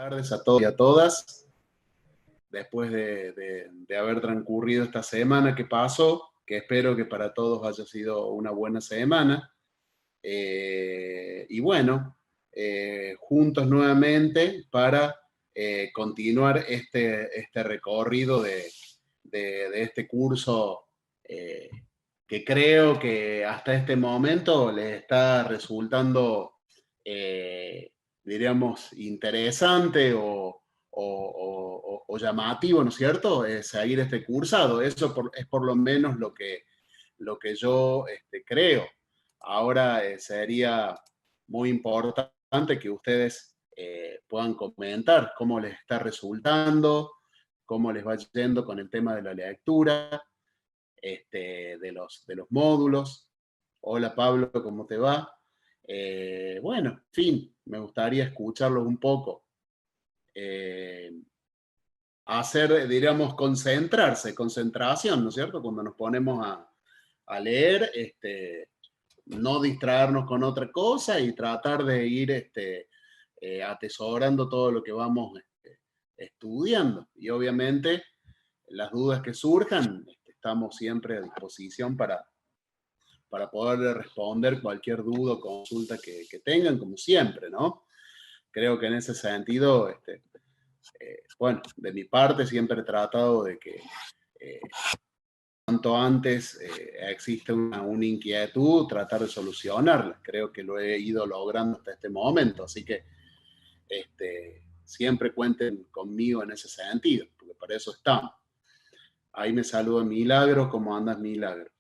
tardes a todos y a todas. Después de haber transcurrido esta semana que pasó, que espero que para todos haya sido una buena semana. Y bueno, juntos nuevamente para continuar este recorrido de este curso que creo que hasta este momento les está resultando, diríamos, interesante o llamativo, ¿no es cierto? Seguir este cursado. Eso es por lo menos lo que yo creo. Ahora sería muy importante que ustedes puedan comentar cómo les está resultando, cómo les va yendo con el tema de la lectura, de los módulos. Hola Pablo, ¿cómo te va? Bueno, en fin, me gustaría escucharlos un poco. Hacer, diríamos, concentración, ¿no es cierto? Cuando nos ponemos a leer, no distraernos con otra cosa y tratar de ir atesorando todo lo que vamos estudiando. Y obviamente, las dudas que surjan, estamos siempre a disposición para poder responder cualquier duda o consulta que tengan, como siempre, ¿no? Creo que en ese sentido, bueno, de mi parte siempre he tratado de que cuanto antes existe una inquietud, tratar de solucionarla. Creo que lo he ido logrando hasta este momento, así que siempre cuenten conmigo en ese sentido, porque para eso estamos. Ahí me saluda Milagro, ¿cómo andas, Milagro?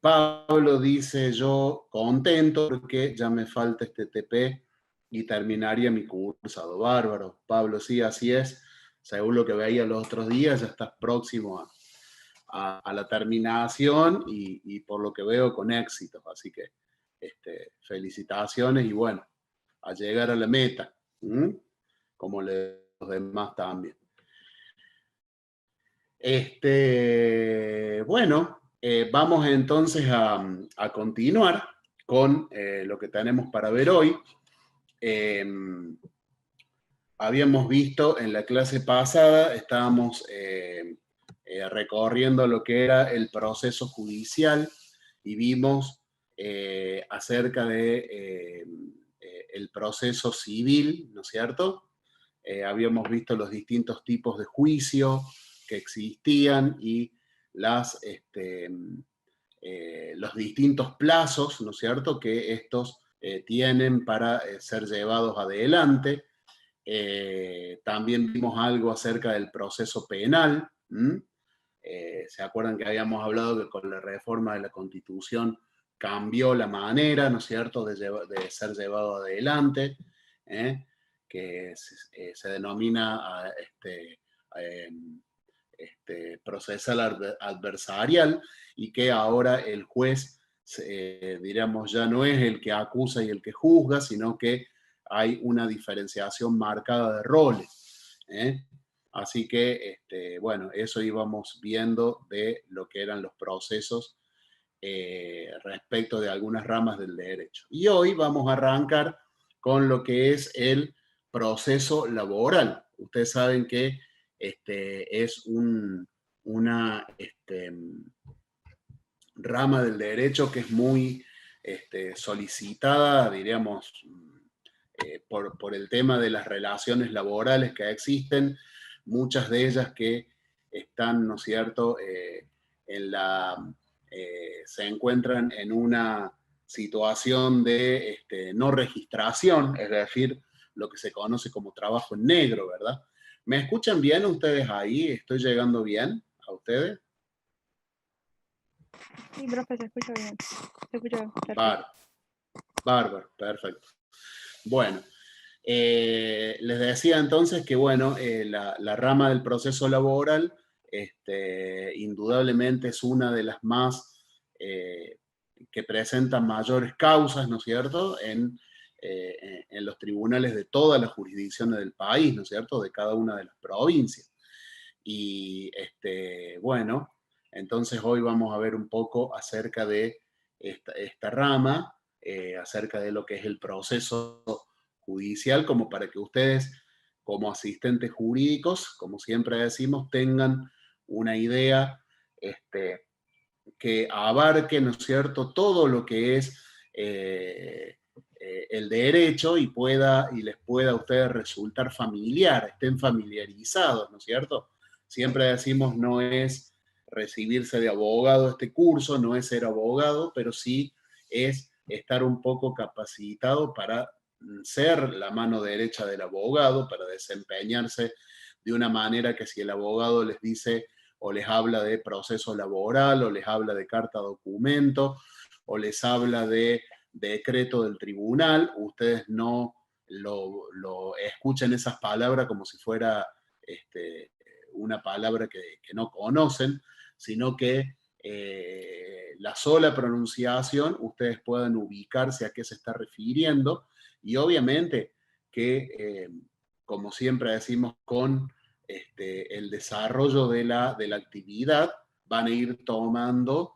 Pablo dice, yo contento porque ya me falta este TP y terminaría mi cursado. Bárbaro. Pablo, sí, así es. Según lo que veía los otros días, ya estás próximo a la terminación y por lo que veo con éxito. Así que felicitaciones y bueno, a llegar a la meta, como los demás también. Bueno, vamos entonces a continuar con lo que tenemos para ver hoy. Habíamos visto en la clase pasada, estábamos recorriendo lo que era el proceso judicial y vimos acerca de el proceso civil, ¿no es cierto? Habíamos visto los distintos tipos de juicio que existían y los distintos plazos, ¿no es cierto?, que estos tienen para ser llevados adelante. También vimos algo acerca del proceso penal. ¿Se acuerdan que habíamos hablado que con la reforma de la Constitución cambió la manera, ¿no es cierto?, de ser llevado adelante, que se denomina procesal adversarial, y que ahora el juez, diríamos, ya no es el que acusa y el que juzga, sino que hay una diferenciación marcada de roles. Así que, bueno, eso íbamos viendo de lo que eran los procesos respecto de algunas ramas del derecho. Y hoy vamos a arrancar con lo que es el proceso laboral. Ustedes saben que es una rama del derecho que es muy solicitada, diríamos, por el tema de las relaciones laborales que existen, muchas de ellas que están, ¿no es cierto?, se encuentran en una situación de no registración, es decir, lo que se conoce como trabajo en negro, ¿verdad? ¿Me escuchan bien ustedes ahí? ¿Estoy llegando bien a ustedes? Sí, profe, se escucha bien. Se escucha perfecto. Bárbaro, perfecto. Bueno, les decía entonces que, bueno, la rama del proceso laboral indudablemente es una de las más que presentan mayores causas, ¿no es cierto?, en los tribunales de todas las jurisdicciones del país, ¿no es cierto?, de cada una de las provincias. Y, bueno, entonces hoy vamos a ver un poco acerca de esta rama, acerca de lo que es el proceso judicial, como para que ustedes como asistentes jurídicos, como siempre decimos, tengan una idea que abarque, ¿no es cierto?, todo lo que es el derecho y les pueda a ustedes resultar familiar, estén familiarizados, ¿no es cierto? Siempre decimos, no es recibirse de abogado este curso, no es ser abogado, pero sí es estar un poco capacitado para ser la mano derecha del abogado, para desempeñarse de una manera que si el abogado les dice o les habla de proceso laboral, o les habla de carta documento, o les habla de decreto del tribunal, ustedes no lo escuchen esas palabras como si fuera una palabra que no conocen, sino que la sola pronunciación ustedes puedan ubicarse a qué se está refiriendo y obviamente que, como siempre decimos, con el desarrollo de la actividad van a ir tomando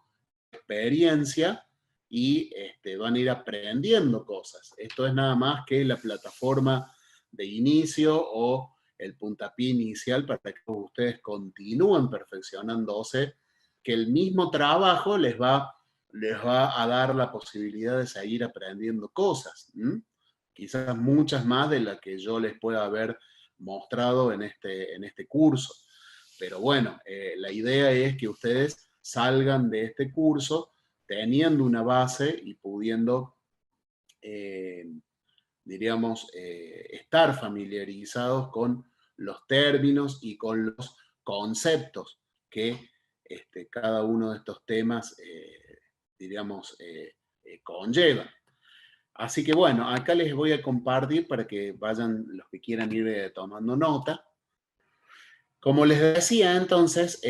experiencia y van a ir aprendiendo cosas. Esto es nada más que la plataforma de inicio o el puntapié inicial para que ustedes continúen perfeccionándose, que el mismo trabajo les va a dar la posibilidad de seguir aprendiendo cosas. Quizás muchas más de las que yo les pueda haber mostrado en este curso. Pero bueno, la idea es que ustedes salgan de este curso teniendo una base y pudiendo, diríamos, estar familiarizados con los términos y con los conceptos que cada uno de estos temas, diríamos, conlleva. Así que bueno, acá les voy a compartir para que vayan los que quieran ir tomando nota. Como les decía entonces,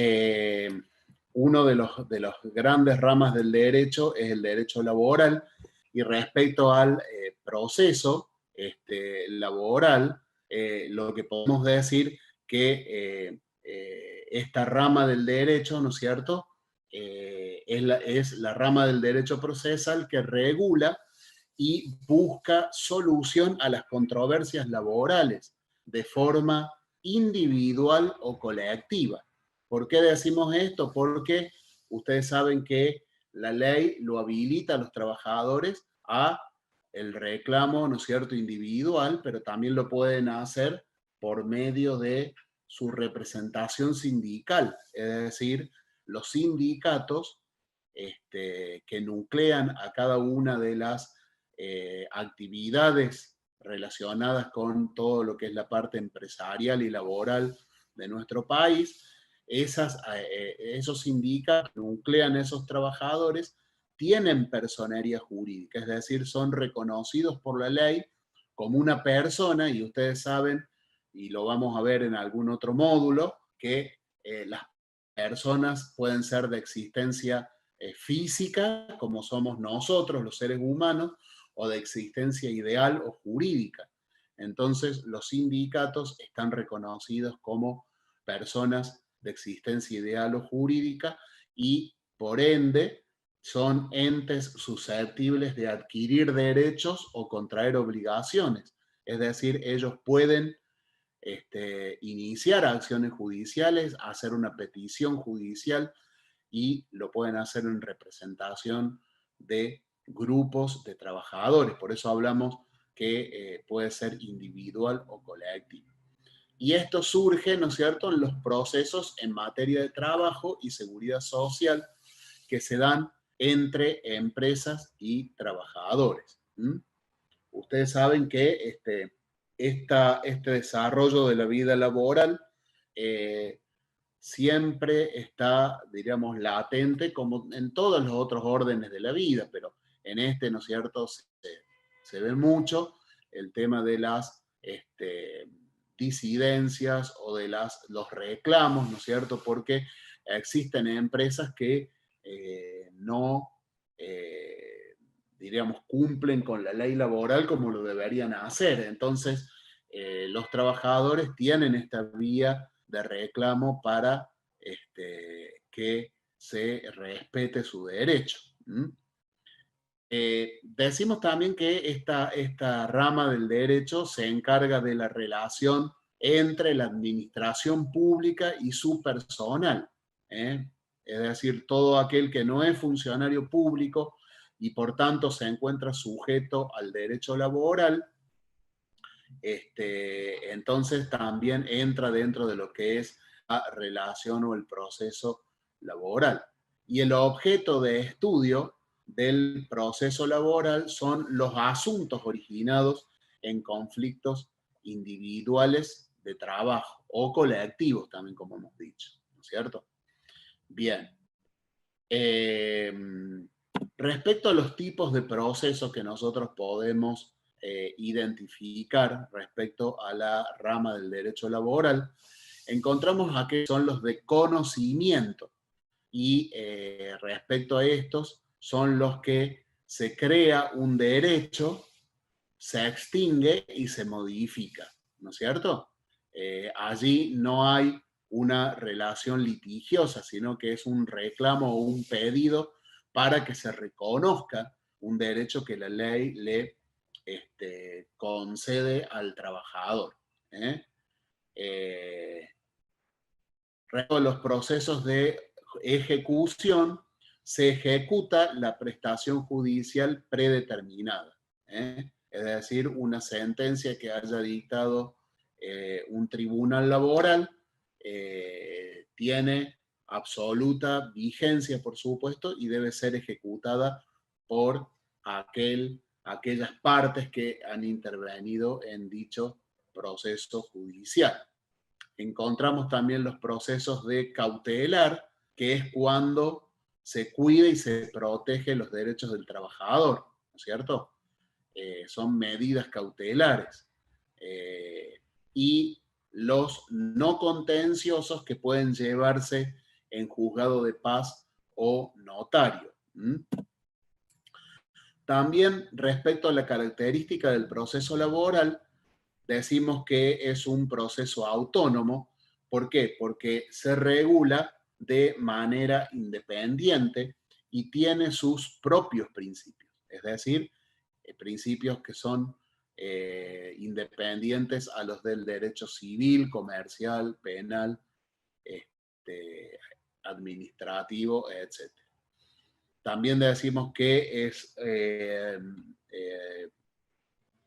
uno de los grandes ramas del derecho es el derecho laboral y respecto al proceso laboral, lo que podemos decir que esta rama del derecho, ¿no es cierto?, es la rama del derecho procesal que regula y busca solución a las controversias laborales de forma individual o colectiva. ¿Por qué decimos esto? Porque ustedes saben que la ley lo habilita a los trabajadores a el reclamo, ¿no es cierto?, individual, pero también lo pueden hacer por medio de su representación sindical, es decir, los sindicatos que nuclean a cada una de las actividades relacionadas con todo lo que es la parte empresarial y laboral de nuestro país, esos sindicatos que nuclean esos trabajadores tienen personería jurídica, es decir, son reconocidos por la ley como una persona, y ustedes saben, y lo vamos a ver en algún otro módulo, que las personas pueden ser de existencia física, como somos nosotros, los seres humanos, o de existencia ideal o jurídica. Entonces, los sindicatos están reconocidos como personas de existencia ideal o jurídica y, por ende, son entes susceptibles de adquirir derechos o contraer obligaciones. Es decir, ellos pueden iniciar acciones judiciales, hacer una petición judicial y lo pueden hacer en representación de grupos de trabajadores. Por eso hablamos que puede ser individual o colectivo. Y esto surge, ¿no es cierto?, en los procesos en materia de trabajo y seguridad social que se dan entre empresas y trabajadores. Ustedes saben que este desarrollo de la vida laboral siempre está, diríamos, latente, como en todos los otros órdenes de la vida, pero en ¿no es cierto?, se ve mucho el tema de las disidencias o de los reclamos, ¿no es cierto?, porque existen empresas que no, diríamos, cumplen con la ley laboral como lo deberían hacer. Entonces, los trabajadores tienen esta vía de reclamo para que se respete su derecho. Decimos también que esta rama del derecho se encarga de la relación entre la administración pública y su personal. Es decir, todo aquel que no es funcionario público y por tanto se encuentra sujeto al derecho laboral, entonces también entra dentro de lo que es la relación o el proceso laboral. Y el objeto de estudio del proceso laboral son los asuntos originados en conflictos individuales de trabajo o colectivos también, como hemos dicho, ¿no es cierto? Bien. Respecto a los tipos de procesos que nosotros podemos identificar respecto a la rama del derecho laboral, encontramos a que son los de conocimiento y respecto a estos son los que se crea un derecho, se extingue y se modifica, ¿no es cierto? Allí no hay una relación litigiosa, sino que es un reclamo o un pedido para que se reconozca un derecho que la ley le concede al trabajador. Los procesos de ejecución se ejecuta la prestación judicial predeterminada. Es decir, una sentencia que haya dictado un tribunal laboral tiene absoluta vigencia, por supuesto, y debe ser ejecutada por aquellas partes que han intervenido en dicho proceso judicial. Encontramos también los procesos de cautelar, que es cuando se cuida y se protege los derechos del trabajador, ¿no es cierto? Son medidas cautelares. Y los no contenciosos que pueden llevarse en juzgado de paz o notario. También respecto a la característica del proceso laboral, decimos que es un proceso autónomo. ¿Por qué? Porque se regula de manera independiente y tiene sus propios principios. Es decir, principios que son independientes a los del derecho civil, comercial, penal, administrativo, etc. También decimos que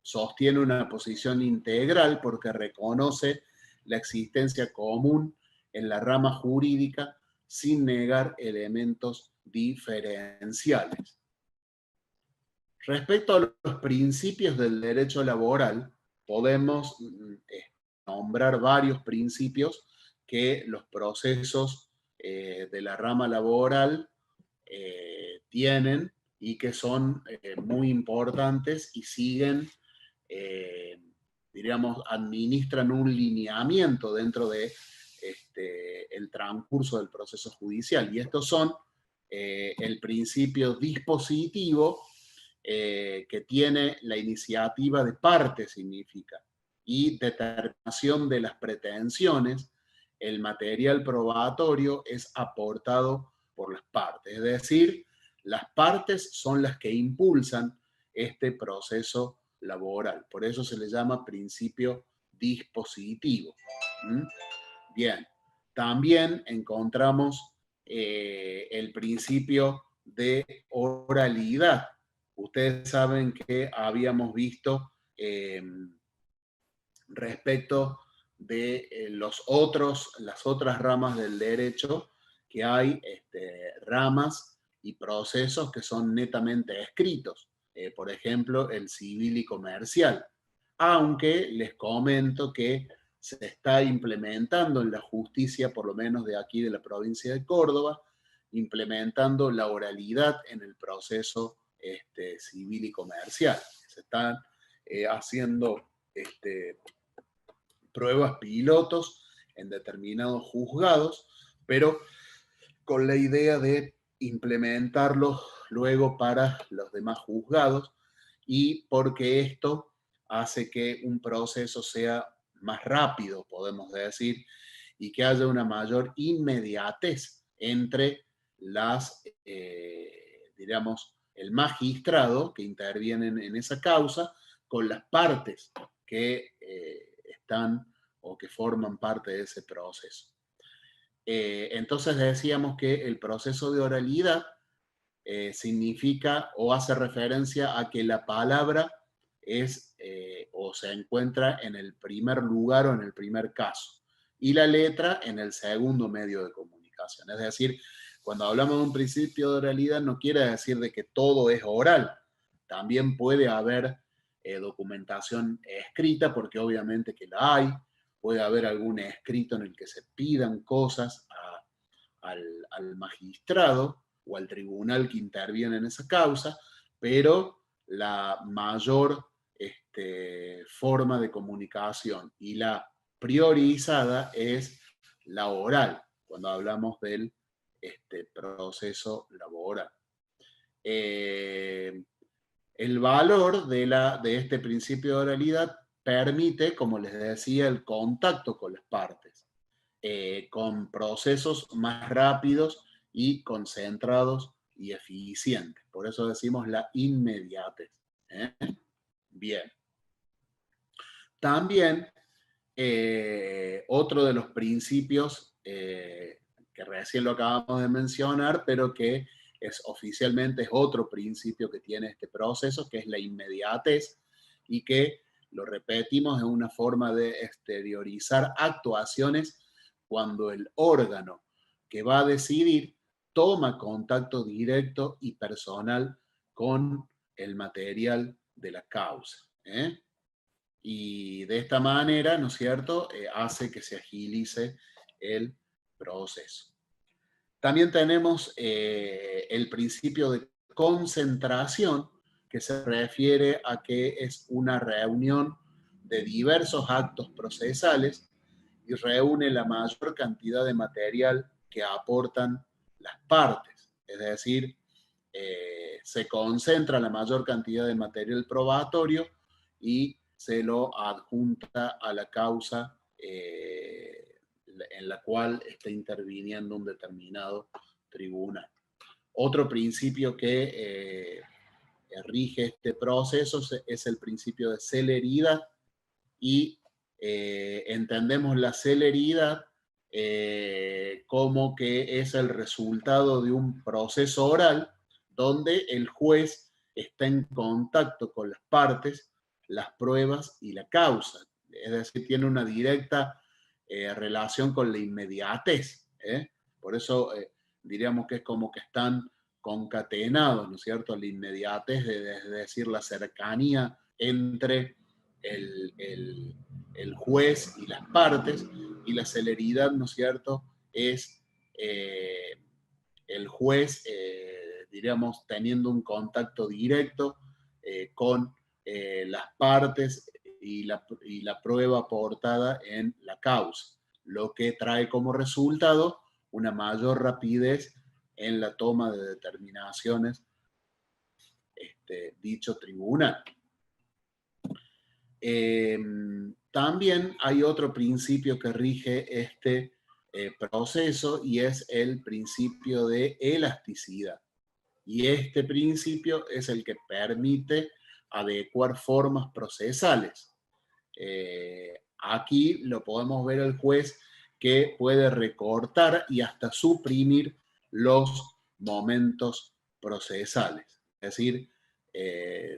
sostiene una posición integral porque reconoce la existencia común en la rama jurídica sin negar elementos diferenciales. Respecto a los principios del derecho laboral, podemos nombrar varios principios que los procesos de la rama laboral tienen y que son muy importantes y siguen, diríamos, administran un lineamiento dentro de el transcurso del proceso judicial. Y estos son el principio dispositivo, que tiene la iniciativa de parte, significa, y determinación de las pretensiones. El material probatorio es aportado por las partes, es decir, las partes son las que impulsan este proceso laboral. Por eso se le llama principio dispositivo. Bien, también encontramos el principio de oralidad. Ustedes saben que habíamos visto respecto de las otras ramas del derecho, que hay ramas y procesos que son netamente escritos. Por ejemplo, el civil y comercial. Aunque les comento que se está implementando en la justicia, por lo menos de aquí de la provincia de Córdoba, implementando la oralidad en el proceso civil y comercial. Se están haciendo pruebas pilotos en determinados juzgados, pero con la idea de implementarlo luego para los demás juzgados, y porque esto hace que un proceso sea más rápido, podemos decir, y que haya una mayor inmediatez entre digamos, el magistrado que interviene en esa causa con las partes que están o que forman parte de ese proceso. Entonces decíamos que el proceso de oralidad significa o hace referencia a que la palabra es o se encuentra en el primer lugar o en el primer caso, y la letra en el segundo medio de comunicación. Es decir, cuando hablamos de un principio de oralidad no quiere decir de que todo es oral. También puede haber documentación escrita, porque obviamente que la hay. Puede haber algún escrito en el que se pidan cosas al magistrado o al tribunal que interviene en esa causa, pero la mayor forma de comunicación y la priorizada es la oral, cuando hablamos del proceso laboral. El valor de este principio de oralidad permite, como les decía, el contacto con las partes, con procesos más rápidos y concentrados y eficientes. Por eso decimos la inmediatez. Bien. También otro de los principios que recién lo acabamos de mencionar, pero que oficialmente es otro principio que tiene este proceso, que es la inmediatez, y que lo repetimos en una forma de exteriorizar actuaciones cuando el órgano que va a decidir toma contacto directo y personal con el material de la causa. Y de esta manera, ¿no es cierto?, hace que se agilice el proceso. También tenemos el principio de concentración, que se refiere a que es una reunión de diversos actos procesales y reúne la mayor cantidad de material que aportan las partes. Es decir, se concentra la mayor cantidad de material probatorio y se lo adjunta a la causa en la cual está interviniendo un determinado tribunal. Otro principio que rige este proceso es el principio de celeridad, y entendemos la celeridad como que es el resultado de un proceso oral donde el juez está en contacto con las partes, las pruebas y la causa. Es decir, tiene una directa relación con la inmediatez. Por eso diríamos que es como que están concatenados, ¿no es cierto? La inmediatez, es decir, la cercanía entre el juez y las partes, y la celeridad, ¿no es cierto?, es el juez, diríamos, teniendo un contacto directo con las partes y la prueba aportada en la causa, lo que trae como resultado una mayor rapidez en la toma de determinaciones dicho tribunal. También hay otro principio que rige este proceso, y es el principio de elasticidad. Y este principio es el que permite adecuar formas procesales. Aquí lo podemos ver el juez que puede recortar y hasta suprimir los momentos procesales. Es decir,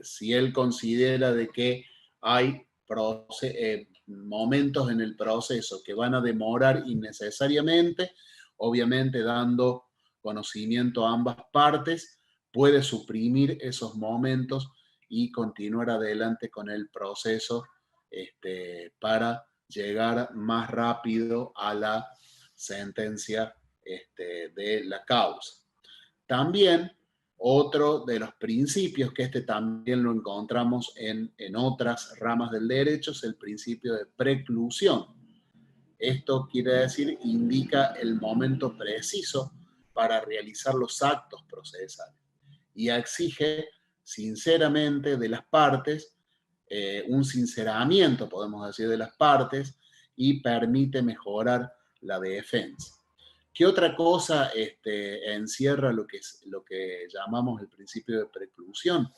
si él considera de que hay momentos en el proceso que van a demorar innecesariamente, obviamente dando conocimiento a ambas partes, puede suprimir esos momentos y continuar adelante con el proceso para llegar más rápido a la sentencia de la causa. También otro de los principios, que también lo encontramos en otras ramas del derecho, es el principio de preclusión. Esto quiere decir, indica el momento preciso para realizar los actos procesales y exige sinceramente de las partes, un sinceramiento, podemos decir, de las partes, y permite mejorar la defensa. ¿Qué otra cosa encierra lo que llamamos el principio de preclusión?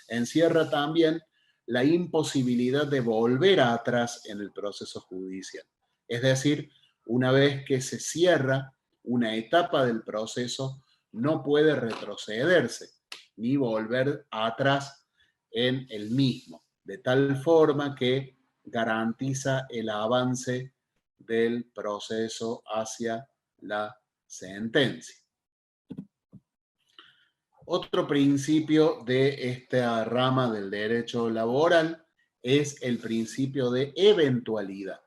Encierra también la imposibilidad de volver atrás en el proceso judicial. Es decir, una vez que se cierra una etapa del proceso, no puede retrocederse ni volver atrás en el mismo, de tal forma que garantiza el avance del proceso hacia la sentencia. Otro principio de esta rama del derecho laboral es el principio de eventualidad.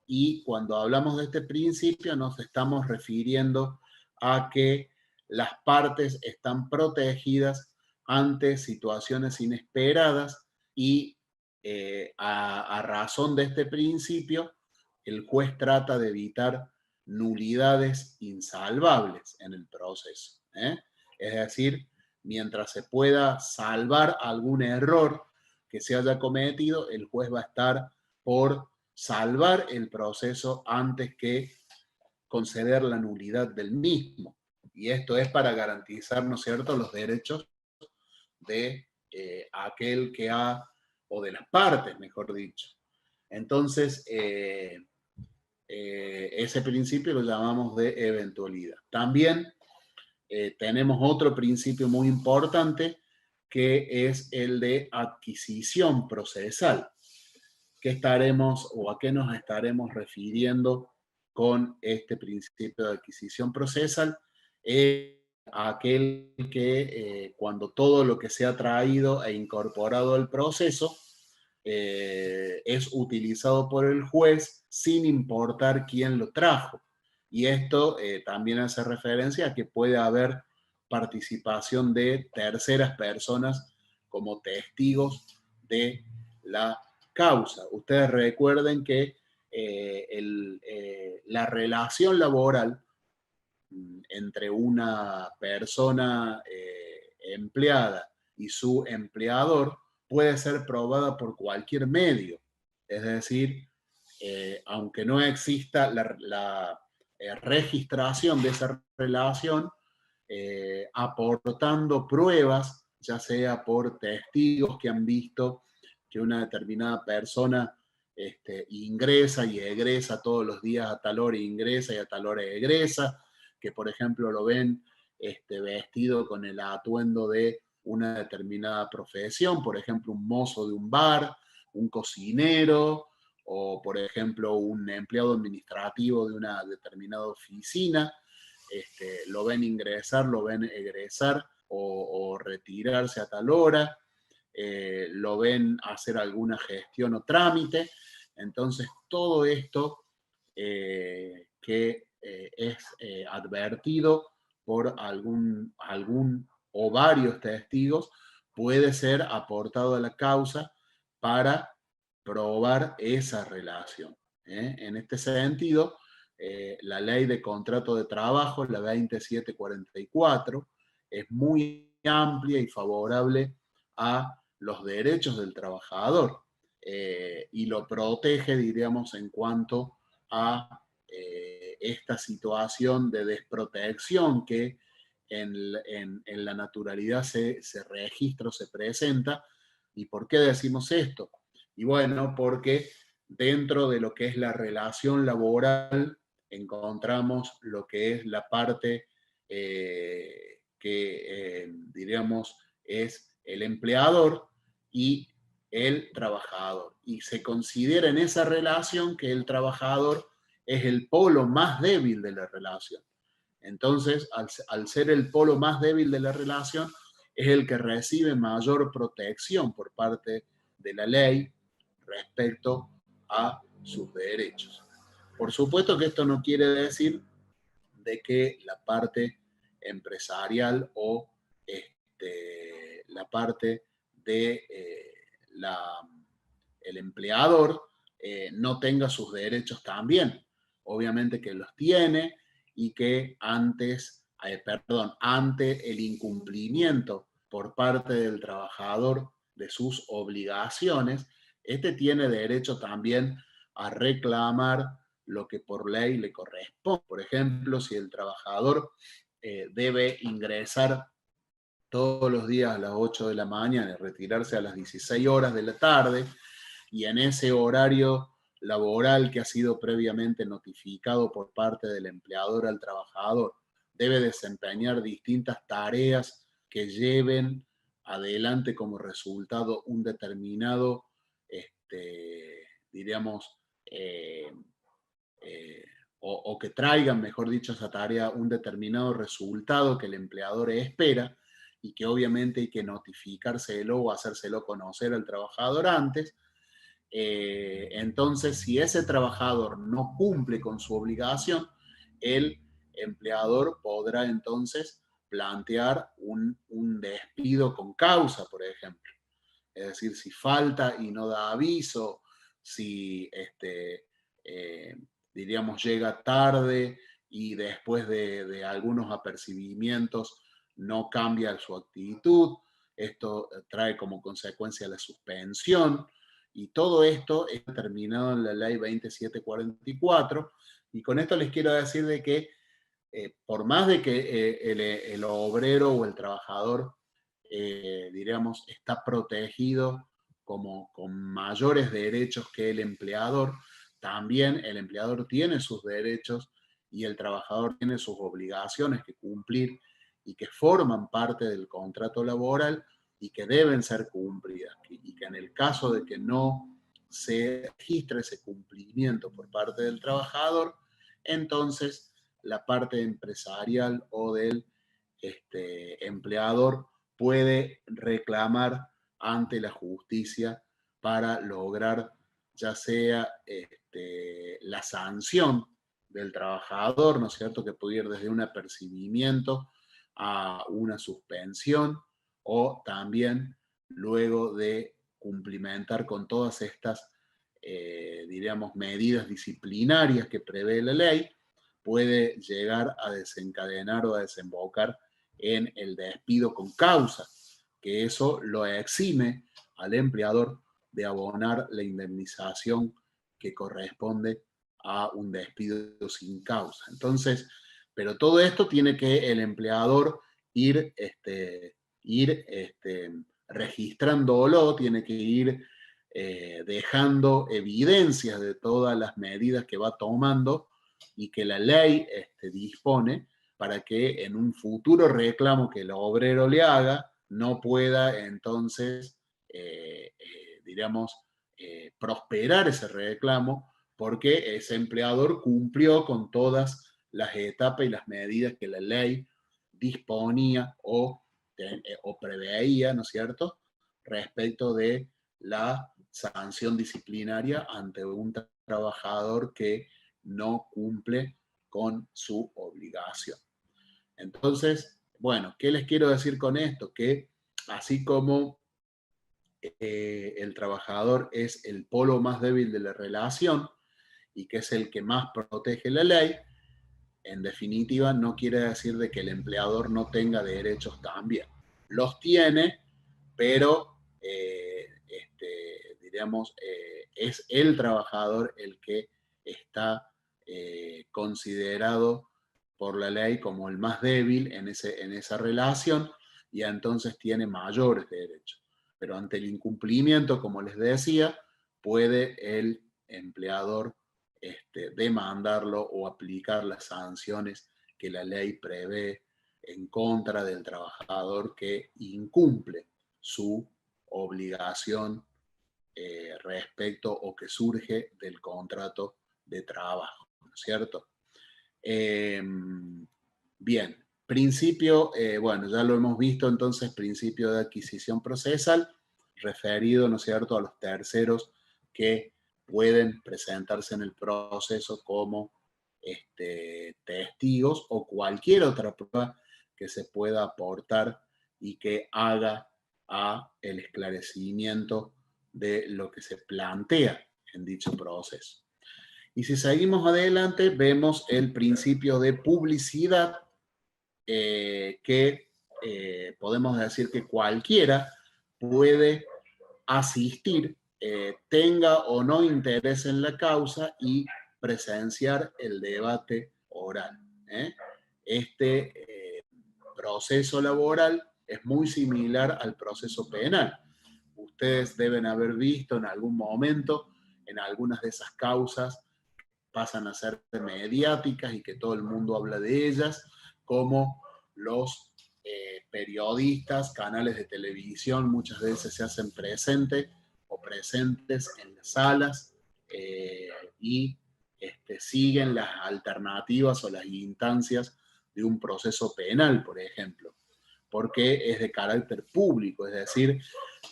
Y cuando hablamos de este principio nos estamos refiriendo a que las partes están protegidas ante situaciones inesperadas y a razón de este principio, el juez trata de evitar nulidades insalvables en el proceso. Es decir, mientras se pueda salvar algún error que se haya cometido, el juez va a estar por salvar el proceso antes que conceder la nulidad del mismo. Y esto es para garantizar, ¿no es cierto?, los derechos de aquel que ha, o de las partes, mejor dicho. Entonces, ese principio lo llamamos de eventualidad. También tenemos otro principio muy importante que es el de adquisición procesal. ¿Qué estaremos o a qué nos estaremos refiriendo con este principio de adquisición procesal? Aquel que cuando todo lo que se ha traído e incorporado al proceso es utilizado por el juez sin importar quién lo trajo. Y esto también hace referencia a que puede haber participación de terceras personas como testigos de la causa. Ustedes recuerden que la relación laboral entre una persona empleada y su empleador puede ser probada por cualquier medio. Es decir, aunque no exista la registración de esa relación, aportando pruebas, ya sea por testigos que han visto que una determinada persona ingresa y egresa todos los días a tal hora, ingresa y a tal hora egresa, que por ejemplo lo ven vestido con el atuendo de una determinada profesión, por ejemplo un mozo de un bar, un cocinero, o por ejemplo un empleado administrativo de una determinada oficina. Lo ven ingresar, lo ven egresar o retirarse a tal hora, lo ven hacer alguna gestión o trámite. Entonces, todo esto que es advertido por algún o varios testigos puede ser aportado a la causa para probar esa relación. En este sentido, la ley de contrato de trabajo, la 2744, es muy amplia y favorable a los derechos del trabajador y lo protege, diríamos, en cuanto a esta situación de desprotección que en la naturalidad se registra o se presenta. ¿Y por qué decimos esto? Y bueno, porque dentro de lo que es la relación laboral encontramos lo que es la parte que diríamos es el empleador y el trabajador. Y se considera en esa relación que el trabajador es el polo más débil de la relación. Entonces, al ser el polo más débil de la relación, es el que recibe mayor protección por parte de la ley respecto a sus derechos. Por supuesto que esto no quiere decir de que la parte empresarial o la parte de el empleador no tenga sus derechos también. Obviamente que los tiene y que ante el incumplimiento por parte del trabajador de sus obligaciones, tiene derecho también a reclamar lo que por ley le corresponde. Por ejemplo, si el trabajador debe ingresar todos los días a las 8 de la mañana y retirarse a las 16 horas de la tarde, y en ese horario laboral que ha sido previamente notificado por parte del empleador al trabajador, debe desempeñar distintas tareas que lleven adelante como resultado un determinado, diríamos, o que traigan, mejor dicho, esa tarea un determinado resultado que el empleador espera, y que obviamente hay que notificárselo o hacérselo conocer al trabajador antes. Entonces, si ese trabajador no cumple con su obligación, el empleador podrá entonces plantear un despido con causa, por ejemplo. Es decir, si falta y no da aviso, si diríamos llega tarde y después de algunos apercibimientos no cambia su actitud, esto trae como consecuencia la suspensión, y todo esto es determinado en la ley 2744. Y con esto les quiero decir de que por más de que el obrero o el trabajador, diríamos, está protegido como con mayores derechos que el empleador, también el empleador tiene sus derechos y el trabajador tiene sus obligaciones que cumplir y que forman parte del contrato laboral y que deben ser cumplidas. Y que en el caso de que no se registre ese cumplimiento por parte del trabajador, entonces la parte empresarial o del empleador puede reclamar ante la justicia para lograr ya sea la sanción del trabajador, ¿no es cierto?, que puede ir desde un apercibimiento a una suspensión, o también luego de cumplimentar con todas estas, diríamos, medidas disciplinarias que prevé la ley, puede llegar a desencadenar o a desembocar en el despido con causa, que eso lo exime al empleador de abonar la indemnización que corresponde a un despido sin causa. Entonces, pero todo esto tiene que el empleador ir, registrándolo, tiene que ir dejando evidencias de todas las medidas que va tomando y que la ley dispone, para que en un futuro reclamo que el obrero le haga no pueda entonces, diríamos, prosperar ese reclamo, porque ese empleador cumplió con todas las etapas y las medidas que la ley disponía o preveía, ¿no es cierto?, respecto de la sanción disciplinaria ante un trabajador que no cumple con su obligación. Entonces, bueno, ¿qué les quiero decir con esto? Que así como el trabajador es el polo más débil de la relación y que es el que más protege la ley, en definitiva no quiere decir de que el empleador no tenga derechos también. Los tiene, pero diríamos, es el trabajador el que está considerado por la ley como el más débil en esa relación, y entonces tiene mayores derechos. Pero ante el incumplimiento, como les decía, puede el empleador demandarlo o aplicar las sanciones que la ley prevé en contra del trabajador que incumple su obligación respecto o que surge del contrato de trabajo, ¿no es cierto? Bien, principio, bueno, ya lo hemos visto entonces, principio de adquisición procesal, referido, ¿no es cierto?, a los terceros que pueden presentarse en el proceso como testigos o cualquier otra prueba que se pueda aportar y que haga a el esclarecimiento de lo que se plantea en dicho proceso. Y si seguimos adelante, vemos el principio de publicidad, que podemos decir que cualquiera puede asistir, tenga o no interés en la causa, y presenciar el debate oral. Este proceso laboral es muy similar al proceso penal. Ustedes deben haber visto en algún momento, en algunas de esas causas, pasan a ser mediáticas y que todo el mundo habla de ellas, como los periodistas, canales de televisión, muchas veces se hacen presentes en las salas y siguen las alternativas o las instancias de un proceso penal, por ejemplo, porque es de carácter público, es decir,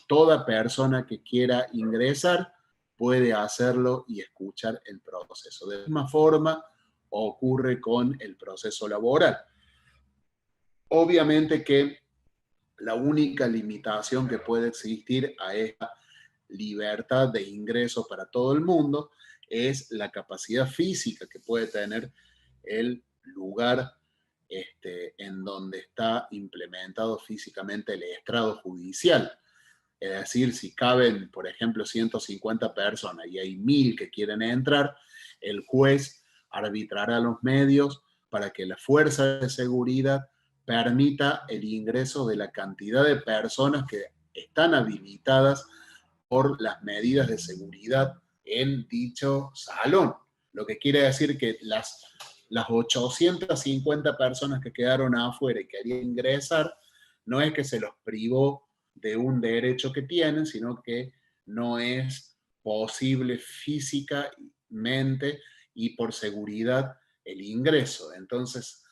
toda persona que quiera ingresar puede hacerlo y escuchar el proceso. De la misma forma ocurre con el proceso laboral. Obviamente que la única limitación que puede existir a esta libertad de ingreso para todo el mundo es la capacidad física que puede tener el lugar en donde está implementado físicamente el estrado judicial. Es decir, si caben, por ejemplo, 150 personas y hay 1000 que quieren entrar, el juez arbitrará los medios para que la fuerza de seguridad permita el ingreso de la cantidad de personas que están habilitadas por las medidas de seguridad en dicho salón. Lo que quiere decir que las 850 personas que quedaron afuera y querían ingresar, no es que se los privó de un derecho que tienen, sino que no es posible físicamente y por seguridad el ingreso. Entonces,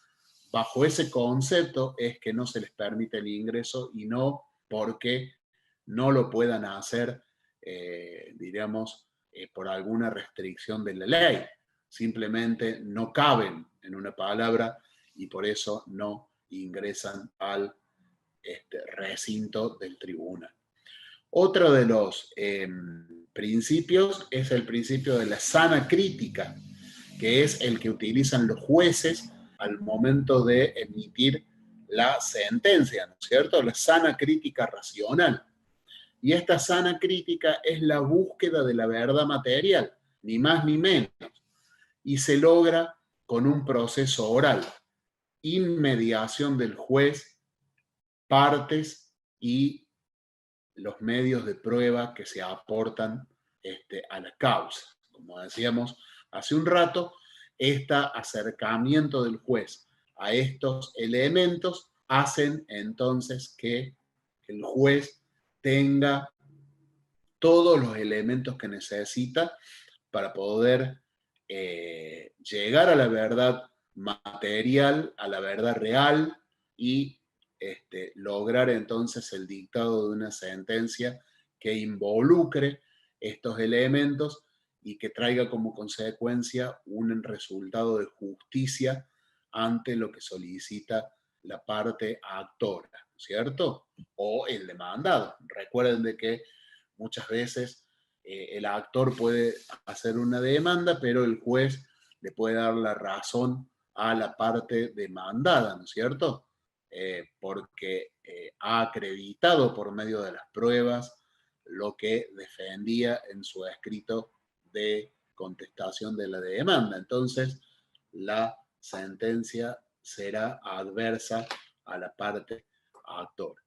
bajo ese concepto es que no se les permite el ingreso y no porque no lo puedan hacer, por alguna restricción de la ley. Simplemente no caben en una palabra y por eso no ingresan al recinto del tribunal. Otro de los principios es el principio de la sana crítica, que es el que utilizan los jueces al momento de emitir la sentencia, ¿no es cierto? La sana crítica racional. Y esta sana crítica es la búsqueda de la verdad material, ni más ni menos, y se logra con un proceso oral, inmediación del juez, partes y los medios de prueba que se aportan a la causa. Como decíamos hace un rato, este acercamiento del juez a estos elementos hacen entonces que el juez tenga todos los elementos que necesita para poder llegar a la verdad material, a la verdad real y lograr entonces el dictado de una sentencia que involucre estos elementos y que traiga como consecuencia un resultado de justicia ante lo que solicita la parte actora, ¿cierto? O el demandado. Recuerden de que muchas veces el actor puede hacer una demanda, pero el juez le puede dar la razón a la parte demandada, ¿no es cierto? Porque ha acreditado por medio de las pruebas lo que defendía en su escrito de contestación de la demanda. Entonces, la sentencia será adversa a la parte actora.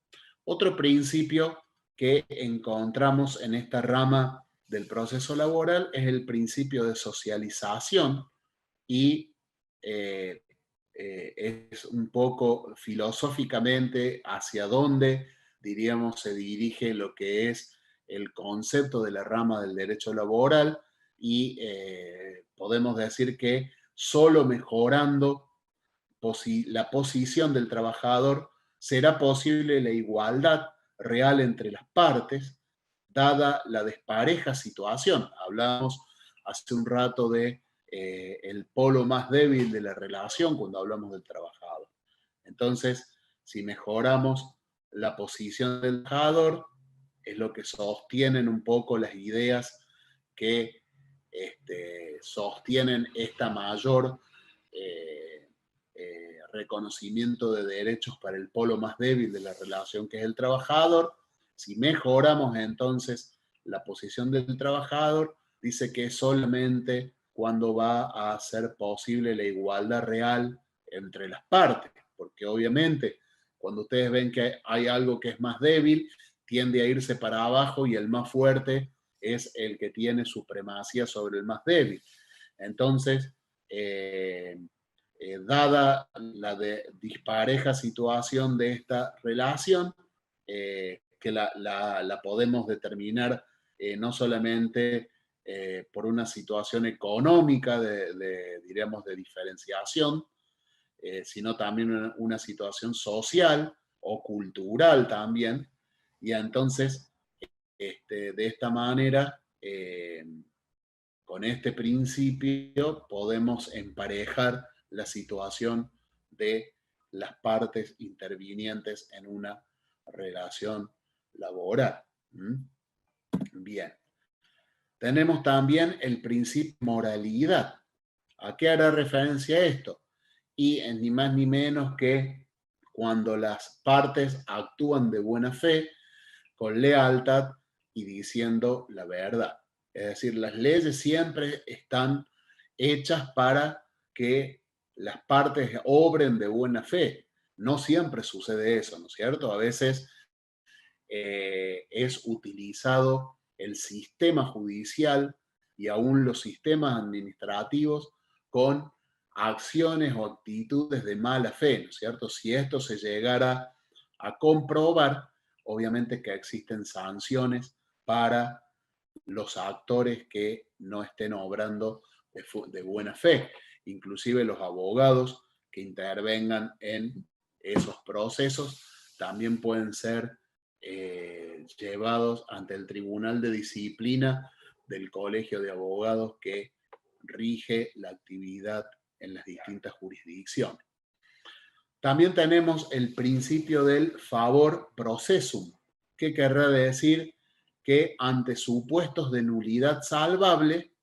Otro principio que encontramos en esta rama del proceso laboral es el principio de socialización y es un poco filosóficamente hacia dónde, diríamos, se dirige lo que es el concepto de la rama del derecho laboral y podemos decir que solo mejorando la posición del trabajador será posible la igualdad real entre las partes, dada la despareja situación. Hablamos hace un rato de el polo más débil de la relación cuando hablamos del trabajador. Entonces, si mejoramos la posición del trabajador, es lo que sostienen un poco las ideas que sostienen esta mayor reconocimiento de derechos para el polo más débil de la relación, que es el trabajador. Si mejoramos entonces la posición del trabajador, dice que solamente cuando va a ser posible la igualdad real entre las partes, porque obviamente Cuando ustedes ven que hay algo que es más débil, tiende a irse para abajo y el más fuerte es el que tiene supremacía sobre el más débil. Entonces, dada la dispareja situación de esta relación, que la podemos determinar no solamente por una situación económica diríamos, de diferenciación, sino también una situación social o cultural también. Y entonces, de esta manera, con este principio podemos emparejar la situación de las partes intervinientes en una relación laboral. Bien. Tenemos también el principio de moralidad. ¿A qué hará referencia esto? Y es ni más ni menos que cuando las partes actúan de buena fe, con lealtad y diciendo la verdad. Es decir, las leyes siempre están hechas para que las partes obren de buena fe. No siempre sucede eso, ¿no es cierto? A veces es utilizado el sistema judicial y aún los sistemas administrativos con acciones o actitudes de mala fe, ¿no es cierto? Si esto se llegara a comprobar, obviamente que existen sanciones para los actores que no estén obrando de buena fe, inclusive los abogados que intervengan en esos procesos también pueden ser llevados ante el Tribunal de Disciplina del Colegio de Abogados que rige la actividad en las distintas jurisdicciones. También tenemos el principio del favor processum, que querrá decir que ante supuestos de nulidad salvable,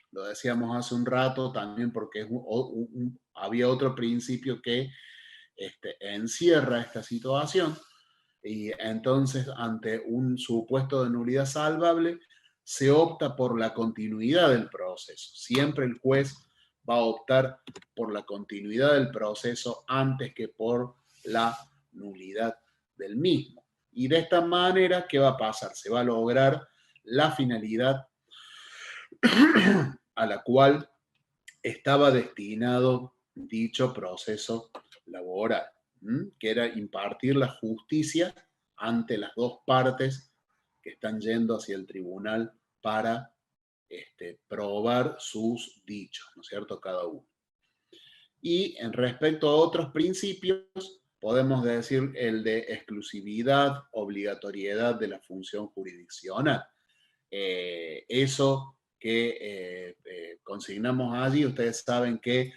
lo decíamos hace un rato también porque había otro principio que encierra esta situación, y entonces ante un supuesto de nulidad salvable se opta por la continuidad del proceso. Siempre el juez va a optar por la continuidad del proceso antes que por la nulidad del mismo. Y de esta manera, ¿qué va a pasar? Se va a lograr la finalidad a la cual estaba destinado dicho proceso laboral, que era impartir la justicia ante las dos partes que están yendo hacia el tribunal para probar sus dichos, ¿no es cierto? Cada uno. Y en respecto a otros principios, podemos decir el de exclusividad, obligatoriedad de la función jurisdiccional. Eso que consignamos allí, ustedes saben que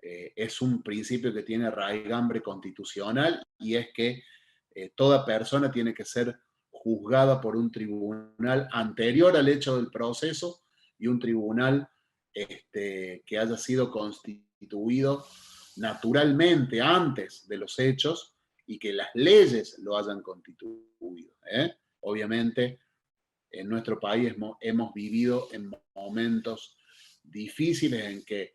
es un principio que tiene raigambre constitucional, y es que toda persona tiene que ser juzgada por un tribunal anterior al hecho del proceso y un tribunal que haya sido constituido naturalmente antes de los hechos y que las leyes lo hayan constituido. Obviamente, en nuestro país hemos vivido en momentos difíciles en que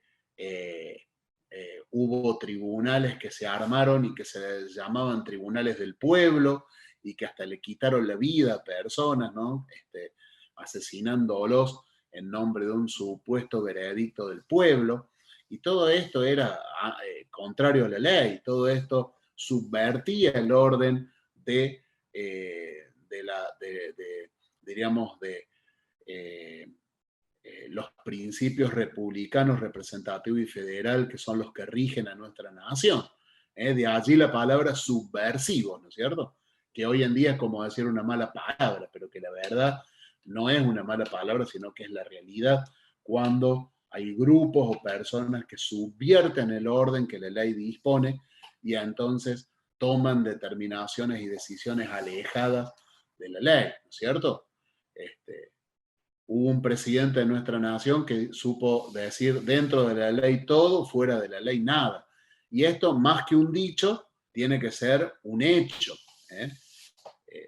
hubo tribunales que se armaron y que se llamaban tribunales del pueblo y que hasta le quitaron la vida a personas, ¿no? Asesinándolos en nombre de un supuesto veredicto del pueblo. Y todo esto era contrario a la ley, todo esto subvertía el orden diríamos, los principios republicanos, representativo y federal, que son los que rigen a nuestra nación. De allí la palabra subversivo, ¿no es cierto? Que hoy en día es como decir una mala palabra, pero que la verdad no es una mala palabra, sino que es la realidad cuando hay grupos o personas que subvierten el orden que la ley dispone y entonces toman determinaciones y decisiones alejadas de la ley, ¿no es cierto? Hubo un presidente de nuestra nación que supo decir dentro de la ley todo, fuera de la ley nada. Y esto, más que un dicho, tiene que ser un hecho.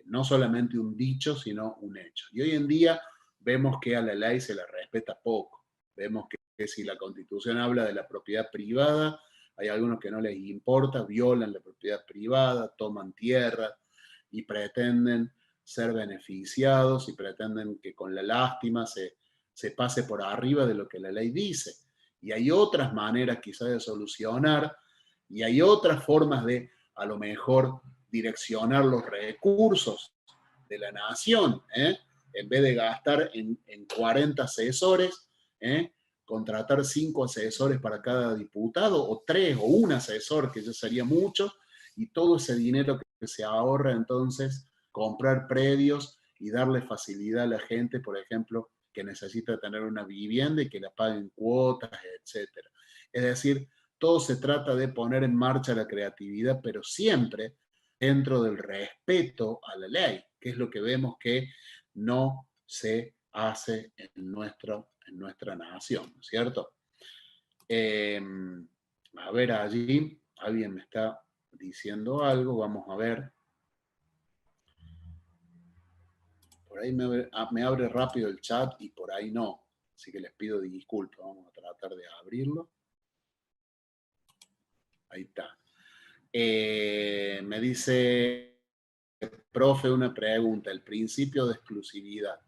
No solamente un dicho, sino un hecho. Y hoy en día vemos que a la ley se la respeta poco. Vemos que si la Constitución habla de la propiedad privada, hay algunos que no les importa, violan la propiedad privada, toman tierra y pretenden ser beneficiados y pretenden que con la lástima se pase por arriba de lo que la ley dice. Y hay otras maneras quizás de solucionar y hay otras formas de, a lo mejor, direccionar los recursos de la nación, en vez de gastar en 40 asesores, contratar 5 asesores para cada diputado, o 3 o un asesor, que ya sería mucho, y todo ese dinero que se ahorra entonces, comprar predios y darle facilidad a la gente, por ejemplo, que necesita tener una vivienda y que la paguen cuotas, etc. Es decir, todo se trata de poner en marcha la creatividad, pero siempre dentro del respeto a la ley, que es lo que vemos que no se hace en nuestra nación, ¿no es cierto? A ver, allí alguien me está diciendo algo, vamos a ver. Por ahí me abre rápido el chat y por ahí no, así que les pido disculpas, vamos a tratar de abrirlo. Ahí está. Me dice, profe, una pregunta. ¿El principio de exclusividad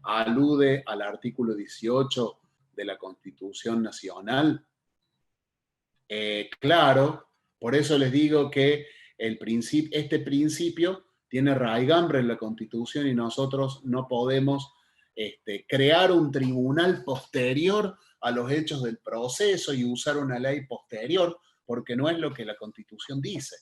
alude al artículo 18 de la Constitución Nacional? Claro, por eso les digo que este principio tiene raigambre en la Constitución y nosotros no podemos crear un tribunal posterior a los hechos del proceso y usar una ley posterior, porque no es lo que la Constitución dice.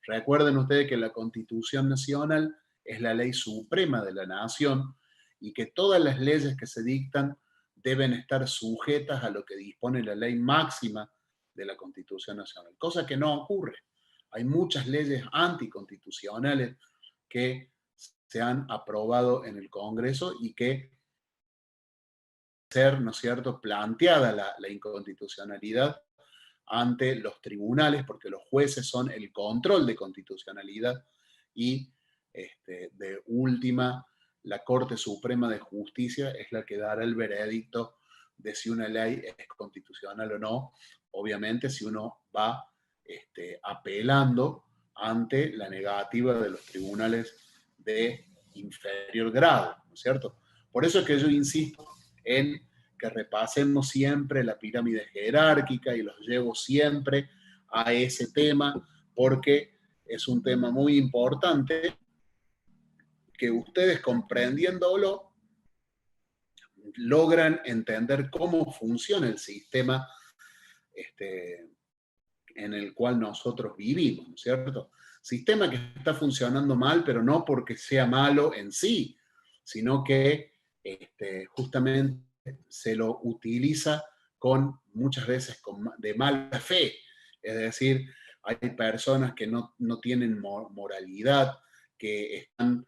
Recuerden ustedes que la Constitución Nacional es la ley suprema de la nación y que todas las leyes que se dictan deben estar sujetas a lo que dispone la ley máxima de la Constitución Nacional, cosa que no ocurre. Hay muchas leyes anticonstitucionales que se han aprobado en el Congreso y que ser, ¿no es cierto?, planteada la inconstitucionalidad ante los tribunales, porque los jueces son el control de constitucionalidad y de última, la Corte Suprema de Justicia es la que dará el veredicto de si una ley es constitucional o no, obviamente si uno va apelando ante la negativa de los tribunales de inferior grado, ¿no es cierto? Por eso es que yo insisto en que repasemos siempre la pirámide jerárquica y los llevo siempre a ese tema porque es un tema muy importante que ustedes comprendiéndolo logran entender cómo funciona el sistema en el cual nosotros vivimos, ¿no es cierto? Sistema que está funcionando mal, pero no porque sea malo en sí, sino que justamente se lo utiliza muchas veces de mala fe. Es decir, hay personas que no tienen moralidad, que están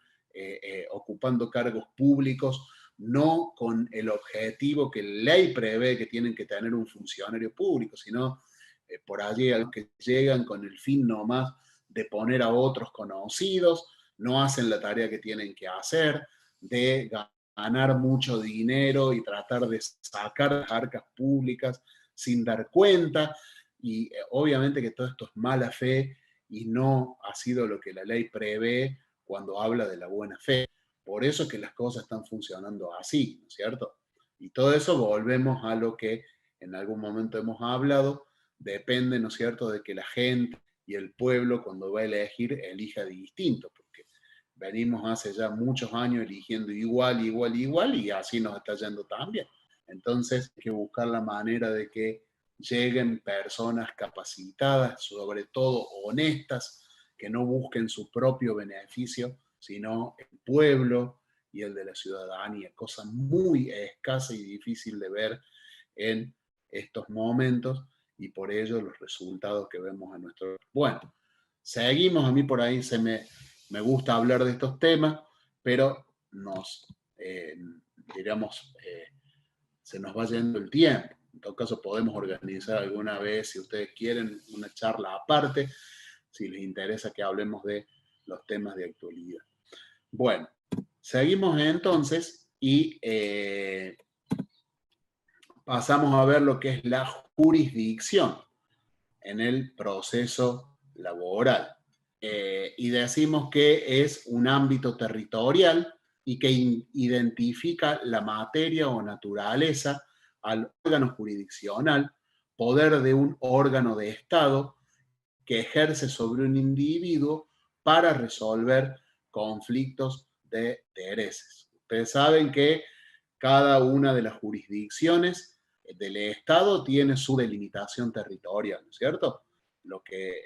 ocupando cargos públicos, no con el objetivo que la ley prevé que tienen que tener un funcionario público, sino por allí a los que llegan con el fin nomás de poner a otros conocidos, no hacen la tarea que tienen que hacer, de ganar mucho dinero y tratar de sacar las arcas públicas sin dar cuenta, y obviamente que todo esto es mala fe y no ha sido lo que la ley prevé cuando habla de la buena fe. Por eso es que las cosas están funcionando así, ¿no es cierto? Y todo eso volvemos a lo que en algún momento hemos hablado, depende, ¿no es cierto?, de que la gente y el pueblo cuando va a elegir elija distinto, porque venimos hace ya muchos años eligiendo igual, y así nos está yendo también. Entonces hay que buscar la manera de que lleguen personas capacitadas, sobre todo honestas, que no busquen su propio beneficio, sino el pueblo y el de la ciudadanía, cosa muy escasa y difícil de ver en estos momentos, y por ello los resultados que vemos en nuestro... Bueno, seguimos, a mí por ahí me gusta hablar de estos temas, pero se nos va yendo el tiempo. En todo caso, podemos organizar alguna vez, si ustedes quieren, una charla aparte, si les interesa que hablemos de los temas de actualidad. Bueno, seguimos entonces y pasamos a ver lo que es la jurisdicción. en el proceso laboral. Y decimos que es un ámbito territorial y que identifica la materia o naturaleza al órgano jurisdiccional, poder de un órgano de Estado que ejerce sobre un individuo para resolver conflictos de intereses. Ustedes saben que cada una de las jurisdicciones del Estado tiene su delimitación territorial, ¿no es cierto? Lo que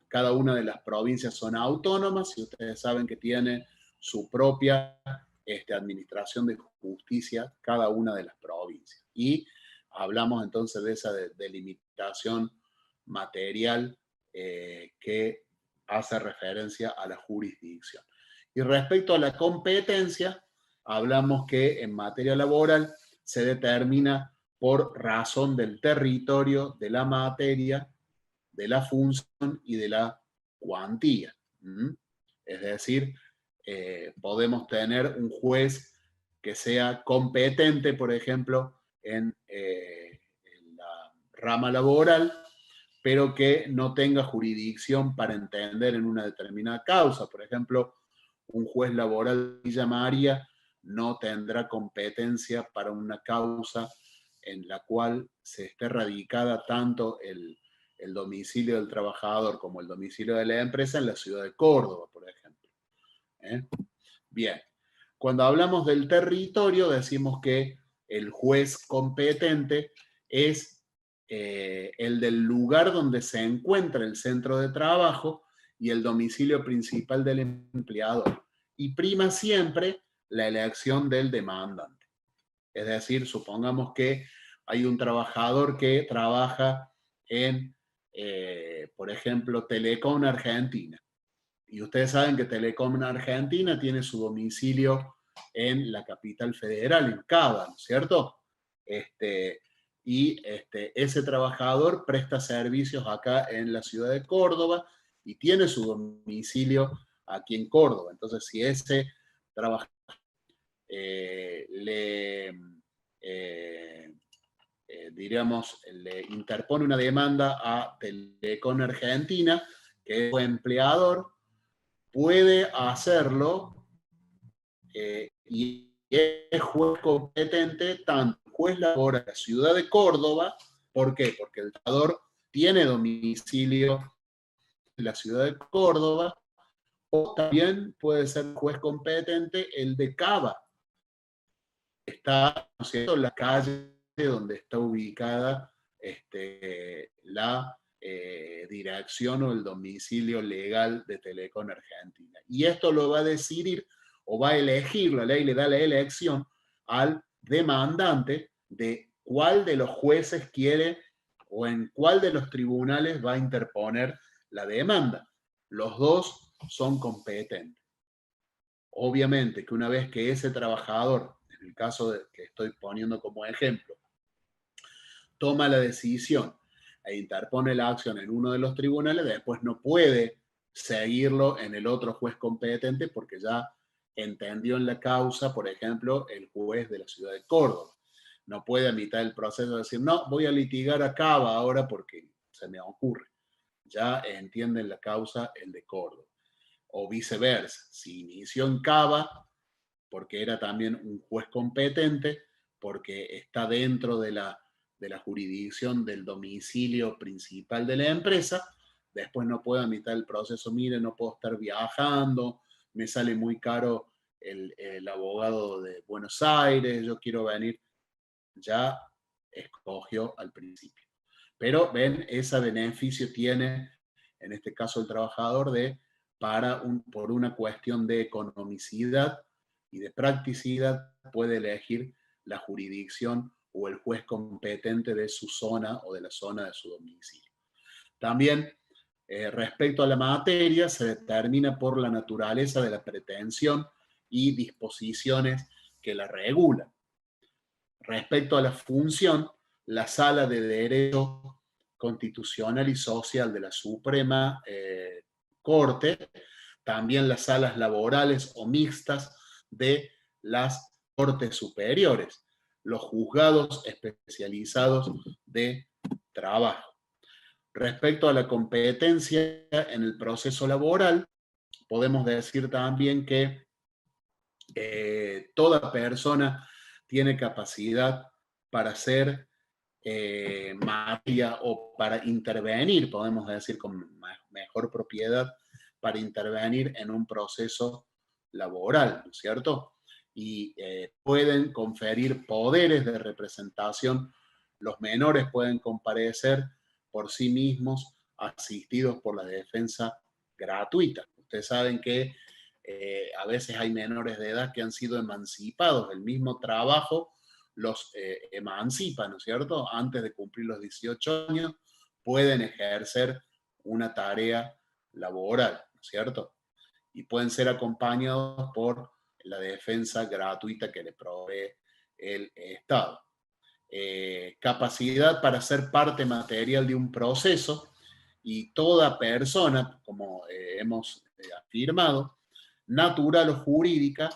cada una de las provincias son autónomas y ustedes saben que tiene su propia administración de justicia cada una de las provincias. Y hablamos entonces de esa delimitación material que hace referencia a la jurisdicción. Y respecto a la competencia, hablamos que en materia laboral se determina por razón del territorio, de la materia, de la función y de la cuantía. Es decir, podemos tener un juez que sea competente, por ejemplo, en la rama laboral, pero que no tenga jurisdicción para entender en una determinada causa. Por ejemplo, un juez laboral de Villa María no tendrá competencia para una causa en la cual se esté radicada tanto el domicilio del trabajador como el domicilio de la empresa en la ciudad de Córdoba, por ejemplo. Bien, cuando hablamos del territorio decimos que el juez competente es el del lugar donde se encuentra el centro de trabajo y el domicilio principal del empleador. Y prima siempre la elección del demandante. Es decir, supongamos que hay un trabajador que trabaja en, por ejemplo, Telecom Argentina. Y ustedes saben que Telecom Argentina tiene su domicilio en la capital federal, en Cava, ¿no es cierto? Ese trabajador presta servicios acá en la ciudad de Córdoba y tiene su domicilio aquí en Córdoba. Entonces, si ese trabajador le interpone una demanda a Telecom Argentina, que es su empleador, puede hacerlo y es juez competente tanto juez laboral de la ciudad de Córdoba. ¿Por qué? Porque el trabajador tiene domicilio en la ciudad de Córdoba, o también puede ser juez competente el de Cava. Está, ¿no es cierto?, en la calle donde está ubicada la dirección o el domicilio legal de Telecom Argentina. Y esto lo va a decidir o va a elegir, la ley le da la elección al demandante de cuál de los jueces quiere o en cuál de los tribunales va a interponer la demanda. Los dos son competentes. Obviamente que una vez que ese trabajador, en el caso que estoy poniendo como ejemplo, toma la decisión e interpone la acción en uno de los tribunales, después no puede seguirlo en el otro juez competente porque ya entendió en la causa, por ejemplo, el juez de la ciudad de Córdoba. No puede a mitad del proceso decir, no, voy a litigar a Cava ahora porque se me ocurre. Ya entiende en la causa el de Córdoba. O viceversa, si inició en Cava, porque era también un juez competente, porque está dentro de la jurisdicción del domicilio principal de la empresa, después no puedo a mitad del proceso, mire, no puedo estar viajando, me sale muy caro el abogado de Buenos Aires, yo quiero venir, ya escogió al principio. Pero ven, ese beneficio tiene, en este caso el trabajador, por una cuestión de economicidad y de practicidad, puede elegir la jurisdicción o el juez competente de su zona o de la zona de su domicilio. También, respecto a la materia, se determina por la naturaleza de la pretensión y disposiciones que la regulan. Respecto a la función, la Sala de Derecho Constitucional y Social de la Suprema Corte, también las salas laborales o mixtas de las Cortes Superiores, los juzgados especializados de trabajo. Respecto a la competencia en el proceso laboral, podemos decir también que toda persona tiene capacidad para ser materia o para intervenir, podemos decir con mejor propiedad, para intervenir en un proceso laboral, ¿no es cierto? Y pueden conferir poderes de representación. Los menores pueden comparecer por sí mismos, asistidos por la defensa gratuita. Ustedes saben que a veces hay menores de edad que han sido emancipados. El mismo trabajo los emancipa, ¿no es cierto? Antes de cumplir los 18 años, pueden ejercer una tarea laboral, ¿no es cierto? Y pueden ser acompañados por la defensa gratuita que le provee el Estado. Capacidad para ser parte material de un proceso, y toda persona, como hemos afirmado, natural o jurídica,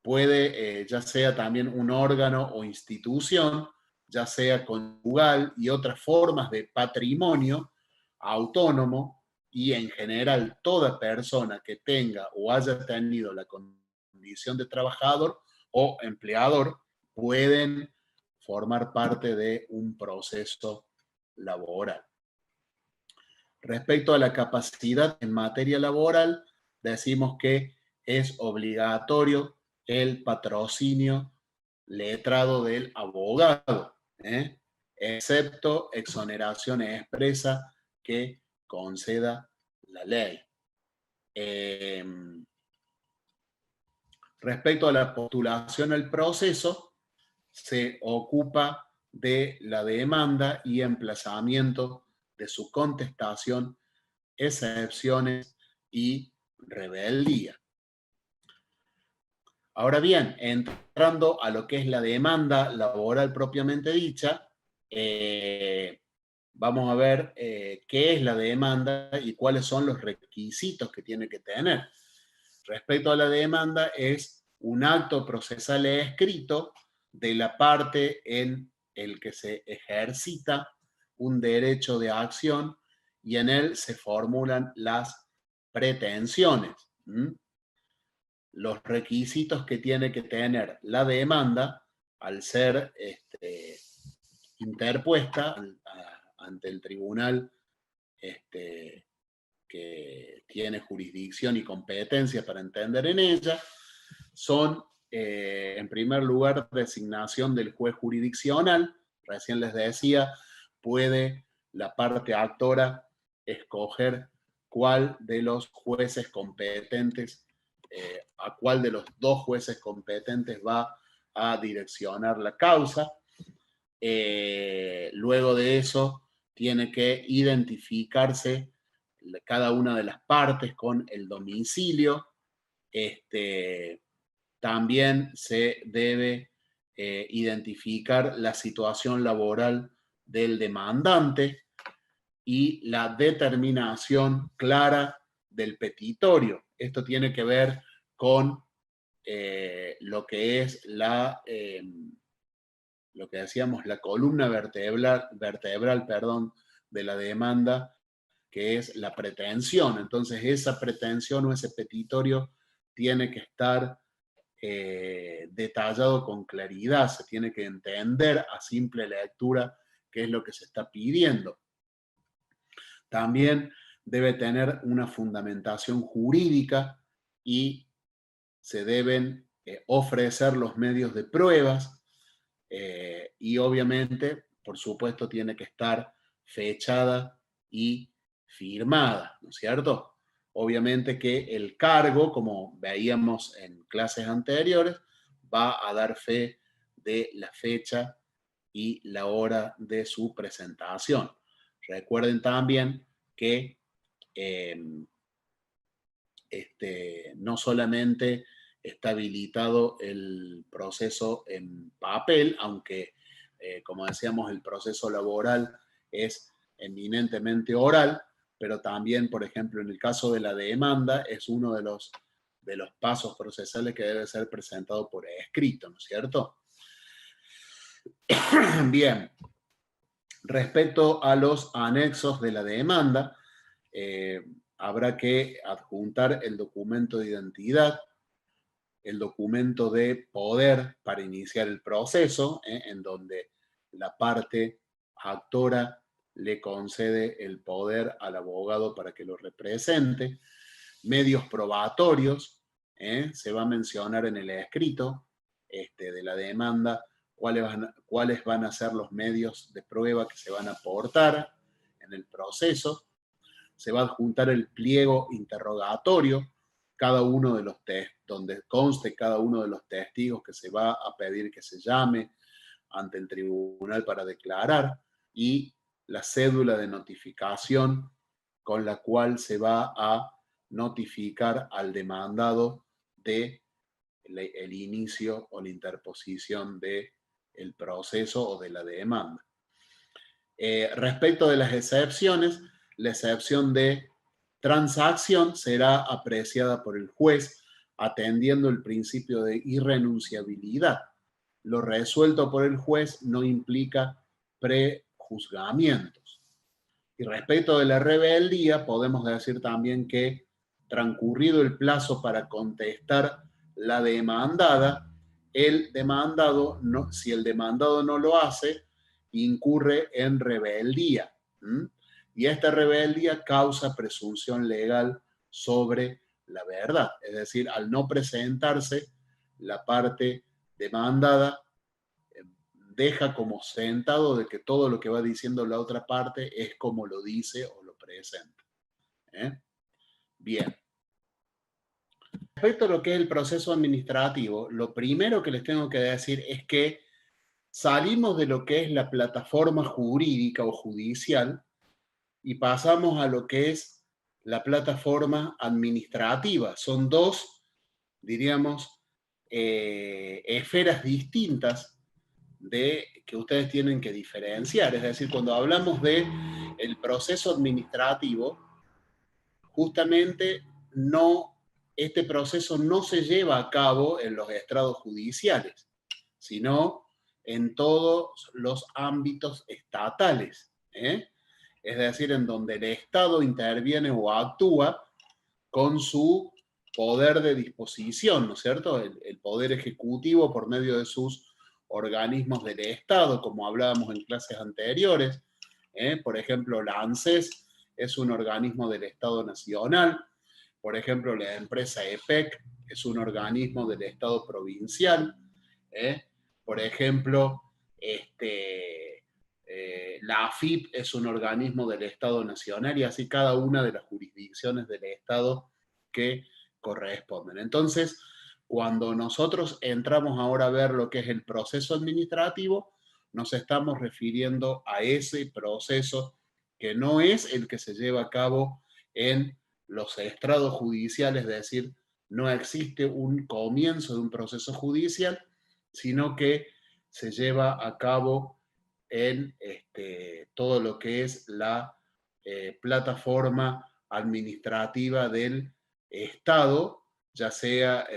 puede, ya sea también un órgano o institución, ya sea conyugal y otras formas de patrimonio autónomo, y en general toda persona que tenga o haya tenido la condición de trabajador o empleador pueden formar parte de un proceso laboral. Respecto a la capacidad en materia laboral, decimos que es obligatorio el patrocinio letrado del abogado, excepto exoneración expresa que conceda la ley. Respecto a la postulación al proceso, se ocupa de la demanda y emplazamiento de su contestación, excepciones y rebeldía. Ahora bien, entrando a lo que es la demanda laboral propiamente dicha, vamos a ver qué es la demanda y cuáles son los requisitos que tiene que tener. Respecto a la demanda, es un acto procesal escrito de la parte en el que se ejercita un derecho de acción y en él se formulan las pretensiones. Los requisitos que tiene que tener la demanda al ser interpuesta ante el tribunal que tiene jurisdicción y competencia para entender en ella, son, en primer lugar, designación del juez jurisdiccional. Recién les decía, puede la parte actora escoger cuál de los jueces competentes, a cuál de los dos jueces competentes va a direccionar la causa. Luego de eso, tiene que identificarse cada una de las partes con el domicilio. También se debe identificar la situación laboral del demandante y la determinación clara del petitorio. Esto tiene que ver con lo que es lo que decíamos, la columna vertebral, de la demanda, que es la pretensión. Entonces, esa pretensión o ese petitorio tiene que estar detallado con claridad, se tiene que entender a simple lectura qué es lo que se está pidiendo. También debe tener una fundamentación jurídica y se deben ofrecer los medios de pruebas y obviamente, por supuesto, tiene que estar fechada y firmada, ¿no es cierto? Obviamente que el cargo, como veíamos en clases anteriores, va a dar fe de la fecha y la hora de su presentación. Recuerden también que no solamente está habilitado el proceso en papel, aunque, como decíamos, el proceso laboral es eminentemente oral, pero también, por ejemplo, en el caso de la demanda, es uno de los pasos procesales que debe ser presentado por escrito, ¿no es cierto? Bien. Respecto a los anexos de la demanda, habrá que adjuntar el documento de identidad, el documento de poder para iniciar el proceso, en donde la parte actora le concede el poder al abogado para que lo represente, medios probatorios, se va a mencionar en el escrito de la demanda cuáles van a ser los medios de prueba que se van a aportar en el proceso. Se va a adjuntar el pliego interrogatorio, cada uno de los donde conste cada uno de los testigos que se va a pedir que se llame ante el tribunal para declarar, y la cédula de notificación con la cual se va a notificar al demandado de el inicio o la interposición del proceso o de la demanda. Respecto de las excepciones, la excepción de transacción será apreciada por el juez atendiendo el principio de irrenunciabilidad. Lo resuelto por el juez no implica prejuzgamientos. Y respecto de la rebeldía, podemos decir también que transcurrido el plazo para contestar la demandada, el demandado, si el demandado no lo hace, incurre en rebeldía. Y esta rebeldía causa presunción legal sobre la verdad. Es decir, al no presentarse, la parte demandada deja como sentado de que todo lo que va diciendo la otra parte es como lo dice o lo presenta. Bien. Respecto a lo que es el proceso administrativo, lo primero que les tengo que decir es que salimos de lo que es la plataforma jurídica o judicial y pasamos a lo que es la plataforma administrativa. Son dos, diríamos, esferas distintas que ustedes tienen que diferenciar. Es decir, cuando hablamos de el proceso administrativo, justamente este proceso no se lleva a cabo en los estrados judiciales, sino en todos los ámbitos estatales, es decir, en donde el Estado interviene o actúa con su poder de disposición, ¿no es cierto? El poder ejecutivo por medio de sus organismos del Estado, como hablábamos en clases anteriores. Por ejemplo, la ANSES es un organismo del Estado Nacional. Por ejemplo, la empresa EPEC es un organismo del Estado provincial. Por ejemplo, la AFIP es un organismo del Estado Nacional, y así cada una de las jurisdicciones del Estado que corresponden. Entonces, cuando nosotros entramos ahora a ver lo que es el proceso administrativo, nos estamos refiriendo a ese proceso que no es el que se lleva a cabo en los estrados judiciales, es decir, no existe un comienzo de un proceso judicial, sino que se lleva a cabo en todo lo que es la plataforma administrativa del Estado, ya sea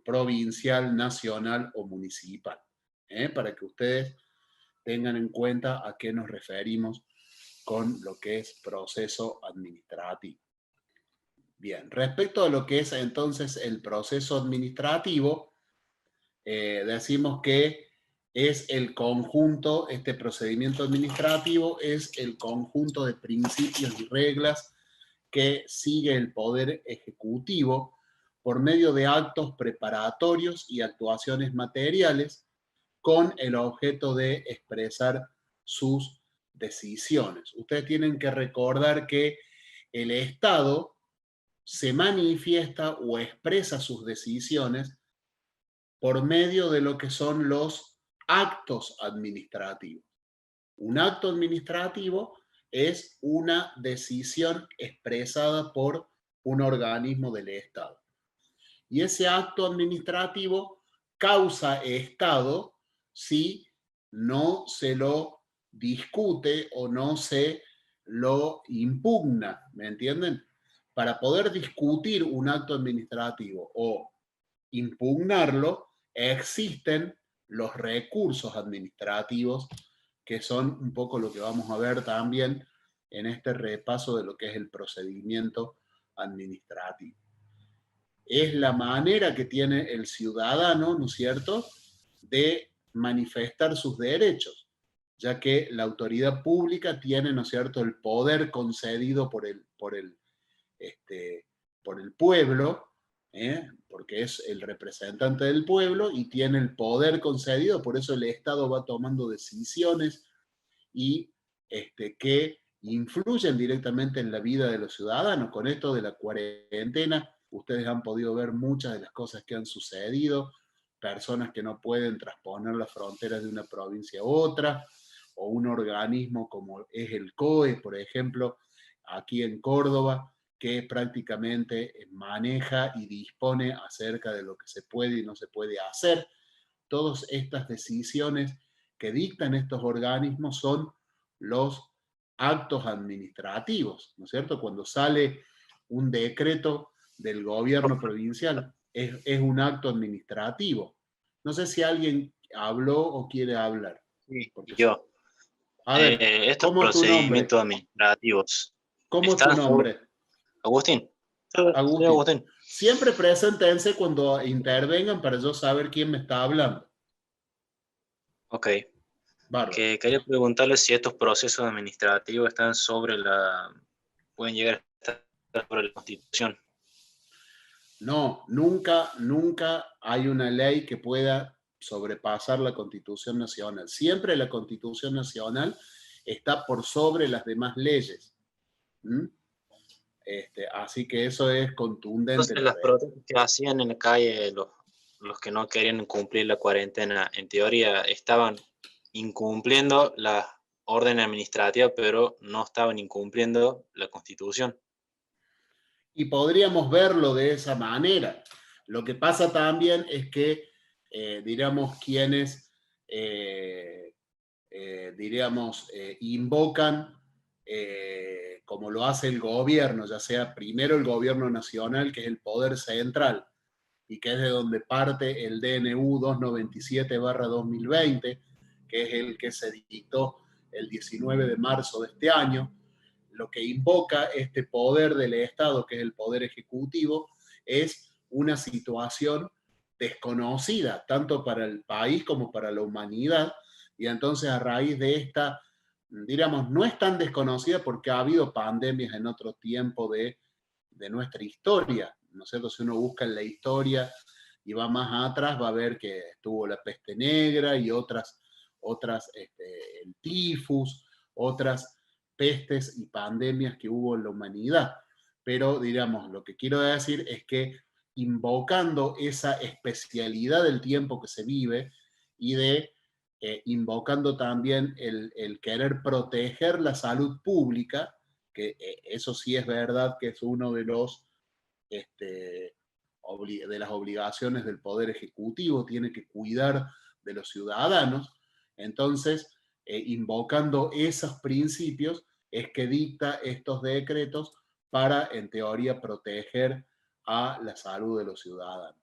provincial, nacional o municipal, para que ustedes tengan en cuenta a qué nos referimos con lo que es proceso administrativo. Bien, respecto a lo que es entonces el proceso administrativo, decimos que es el conjunto, este procedimiento administrativo es el conjunto de principios y reglas que sigue el Poder Ejecutivo por medio de actos preparatorios y actuaciones materiales con el objeto de expresar sus decisiones. Ustedes tienen que recordar que el Estado se manifiesta o expresa sus decisiones por medio de lo que son los actos administrativos. Un acto administrativo es una decisión expresada por un organismo del Estado. Y ese acto administrativo causa estado si no se lo discute o no se lo impugna, ¿me entienden? Para poder discutir un acto administrativo o impugnarlo, existen los recursos administrativos que son un poco lo que vamos a ver también en este repaso de lo que es el procedimiento administrativo. Es la manera que tiene el ciudadano, ¿no es cierto?, de manifestar sus derechos, ya que la autoridad pública tiene, ¿no es cierto?, el poder concedido por el pueblo, porque es el representante del pueblo y tiene el poder concedido, por eso el Estado va tomando decisiones y que influyen directamente en la vida de los ciudadanos. Con esto de la cuarentena, ustedes han podido ver muchas de las cosas que han sucedido, personas que no pueden trasponer las fronteras de una provincia a otra, o un organismo como es el COE, por ejemplo, aquí en Córdoba, que prácticamente maneja y dispone acerca de lo que se puede y no se puede hacer. Todas estas decisiones que dictan estos organismos son los actos administrativos, ¿no es cierto? Cuando sale un decreto del gobierno provincial, es un acto administrativo. No sé si alguien habló o quiere hablar. Sí, Porque, yo. a ver, Estos ¿cómo es tu nombre? procedimientos administrativos ¿Cómo es tu están sobre... nombre? Agustín. Soy Agustín. Agustín. Siempre preséntense cuando intervengan para yo saber quién me está hablando. Ok. Bárbaro. Quería preguntarle si estos procesos administrativos están sobre pueden llegar a estar sobre la Constitución. No, nunca hay una ley que pueda sobrepasar la Constitución Nacional. Siempre la Constitución Nacional está por sobre las demás leyes. ¿Mm? Así que eso es contundente. Entonces, las protestas que hacían en la calle, los que no querían cumplir la cuarentena, en teoría estaban incumpliendo la orden administrativa, pero no estaban incumpliendo la Constitución. Y podríamos verlo de esa manera. Lo que pasa también es que, diríamos, quienes, invocan, como lo hace el gobierno, ya sea primero el gobierno nacional, que es el poder central, y que es de donde parte el DNU 297/2020, que es el que se dictó el 19 de marzo de este año. Lo que invoca este poder del Estado, que es el poder ejecutivo, es una situación desconocida, tanto para el país como para la humanidad, y entonces a raíz de esta, diríamos, no es tan desconocida porque ha habido pandemias en otro tiempo de nuestra historia, ¿no es cierto? Si uno busca en la historia y va más atrás, va a ver que estuvo la peste negra y otras el tifus, otras pestes y pandemias que hubo en la humanidad. Pero, digamos, lo que quiero decir es que invocando esa especialidad del tiempo que se vive y invocando también el querer proteger la salud pública, que eso sí es verdad que es uno de de las obligaciones del Poder Ejecutivo, tiene que cuidar de los ciudadanos. Entonces, invocando esos principios, es que dicta estos decretos para, en teoría, proteger a la salud de los ciudadanos.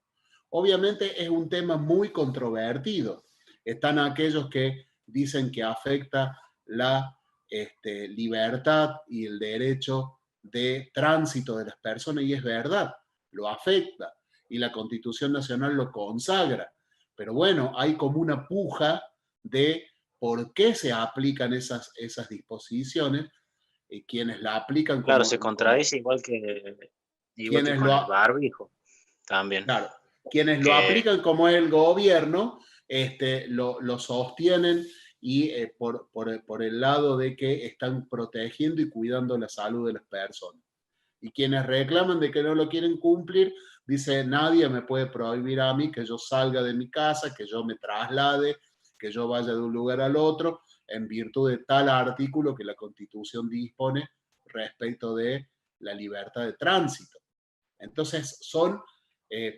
Obviamente es un tema muy controvertido. Están aquellos que dicen que afecta la libertad y el derecho de tránsito de las personas, y es verdad, lo afecta, y la Constitución Nacional lo consagra. Pero bueno, hay como una puja de por qué se aplican esas disposiciones, y quienes la aplican Claro, como, se contradice igual que quienes con el lo, barbijo también. claro, quienes lo Que, aplican como el gobierno, lo sostienen y por el lado de que están protegiendo y cuidando la salud de las personas. Y quienes reclaman de que no lo quieren cumplir, dice, nadie me puede prohibir a mí que yo salga de mi casa, que yo me traslade, que yo vaya de un lugar al otro, en virtud de tal artículo que la Constitución dispone respecto de la libertad de tránsito. Entonces, son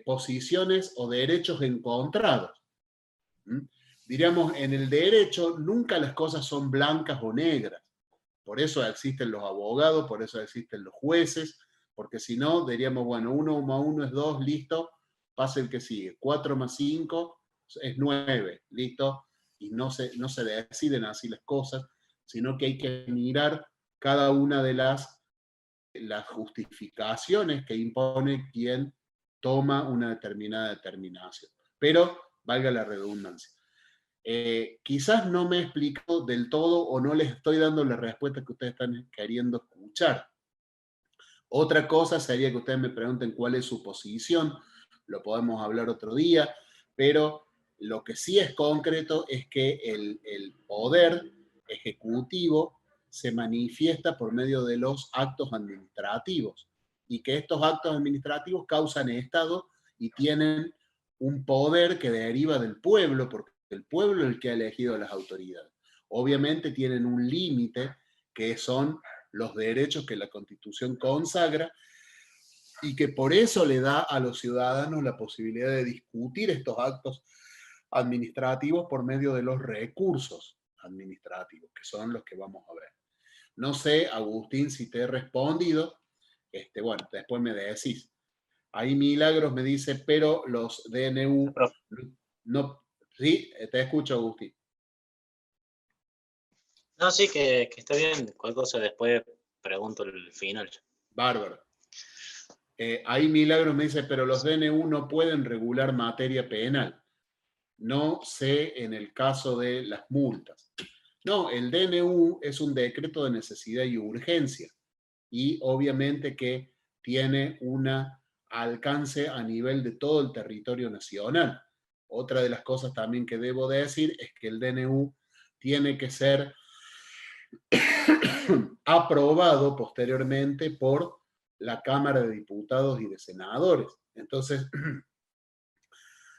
posiciones o derechos encontrados. ¿Mm? Diríamos, en el derecho nunca las cosas son blancas o negras. Por eso existen los abogados, por eso existen los jueces, porque si no, diríamos, bueno, 1 más 1 es 2, listo, pasa el que sigue. 4 más 5 es 9, listo, y no se deciden así las cosas, sino que hay que mirar cada una de las justificaciones que impone quien toma una determinada determinación. Pero, valga la redundancia, quizás no me explico del todo o no les estoy dando la respuesta que ustedes están queriendo escuchar. Otra cosa sería que ustedes me pregunten cuál es su posición, lo podemos hablar otro día, pero lo que sí es concreto es que el poder ejecutivo se manifiesta por medio de los actos administrativos y que estos actos administrativos causan Estado y tienen un poder que deriva del pueblo, porque el pueblo es el que ha elegido a las autoridades. Obviamente tienen un límite que son los derechos que la Constitución consagra y que por eso le da a los ciudadanos la posibilidad de discutir estos actos administrativos por medio de los recursos administrativos, que son los que vamos a ver. No sé, Agustín, si te he respondido. Bueno, después me decís. Ahí Milagros me dice, pero los DNU no. Sí, te escucho, Agustín. No, sí, que está bien. Cualquier cosa después pregunto el final. Bárbaro. Ahí Milagros me dice, pero los DNU no pueden regular materia penal. No sé en el caso de las multas. No, el DNU es un decreto de necesidad y urgencia y obviamente que tiene un alcance a nivel de todo el territorio nacional. Otra de las cosas también que debo decir es que el DNU tiene que ser aprobado posteriormente por la Cámara de Diputados y de Senadores. Entonces,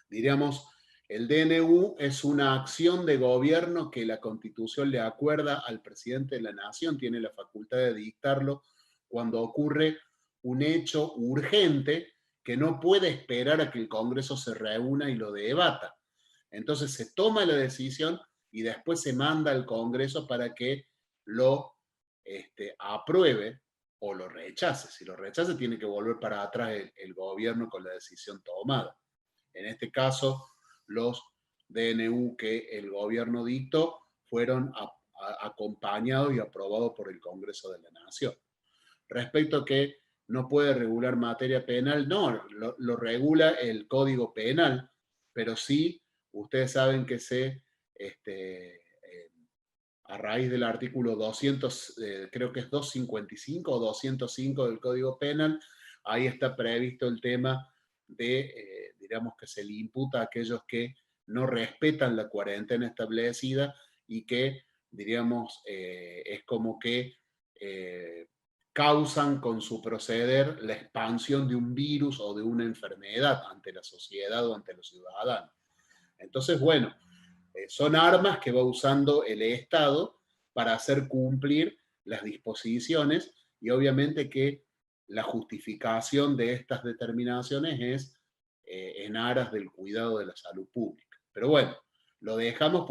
diríamos, el DNU es una acción de gobierno que la Constitución le acuerda al presidente de la Nación, tiene la facultad de dictarlo cuando ocurre un hecho urgente que no puede esperar a que el Congreso se reúna y lo debata. Entonces se toma la decisión y después se manda al Congreso para que lo apruebe o lo rechace. Si lo rechace, tiene que volver para atrás el gobierno con la decisión tomada. En este caso, los DNU que el gobierno dictó fueron acompañados y aprobados por el Congreso de la Nación. Respecto a que no puede regular materia penal, no, lo regula el Código Penal, pero sí, ustedes saben que a raíz del artículo 200, creo que es 255 o 205 del Código Penal, ahí está previsto el tema de, digamos, que se le imputa a aquellos que no respetan la cuarentena establecida y que, diríamos, es como que causan con su proceder la expansión de un virus o de una enfermedad ante la sociedad o ante los ciudadanos. Entonces, bueno, son armas que va usando el Estado para hacer cumplir las disposiciones y obviamente que la justificación de estas determinaciones es en aras del cuidado de la salud pública. Pero bueno, lo dejamos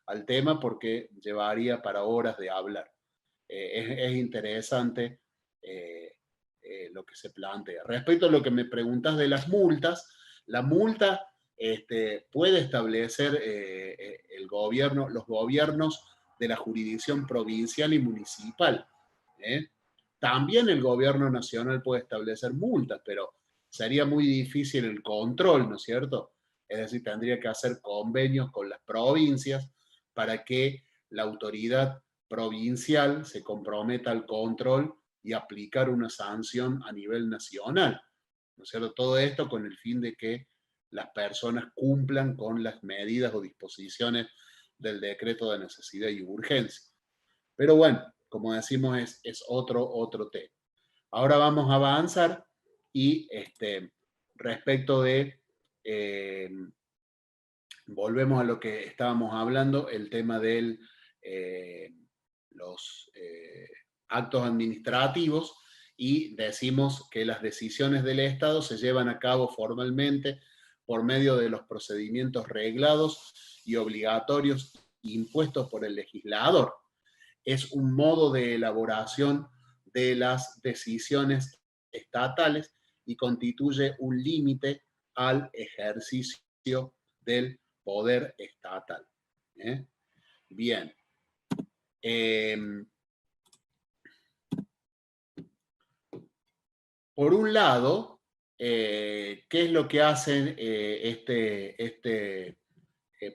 al tema porque llevaría para horas de hablar. Es interesante lo que se plantea. Respecto a lo que me preguntas de las multas, la multa puede establecer el gobierno, los gobiernos de la jurisdicción provincial y municipal. También el gobierno nacional puede establecer multas, pero sería muy difícil el control, ¿no es cierto? Es decir, tendría que hacer convenios con las provincias para que la autoridad provincial se comprometa al control y aplicar una sanción a nivel nacional, ¿no es cierto? Todo esto con el fin de que las personas cumplan con las medidas o disposiciones del decreto de necesidad y urgencia. Pero bueno, como decimos, es otro tema. Ahora vamos a avanzar y respecto de, volvemos a lo que estábamos hablando, el tema de los actos administrativos y decimos que las decisiones del Estado se llevan a cabo formalmente por medio de los procedimientos reglados y obligatorios impuestos por el legislador. Es un modo de elaboración de las decisiones estatales y constituye un límite al ejercicio del poder estatal. Bien. Por un lado, ¿qué es lo que hacen este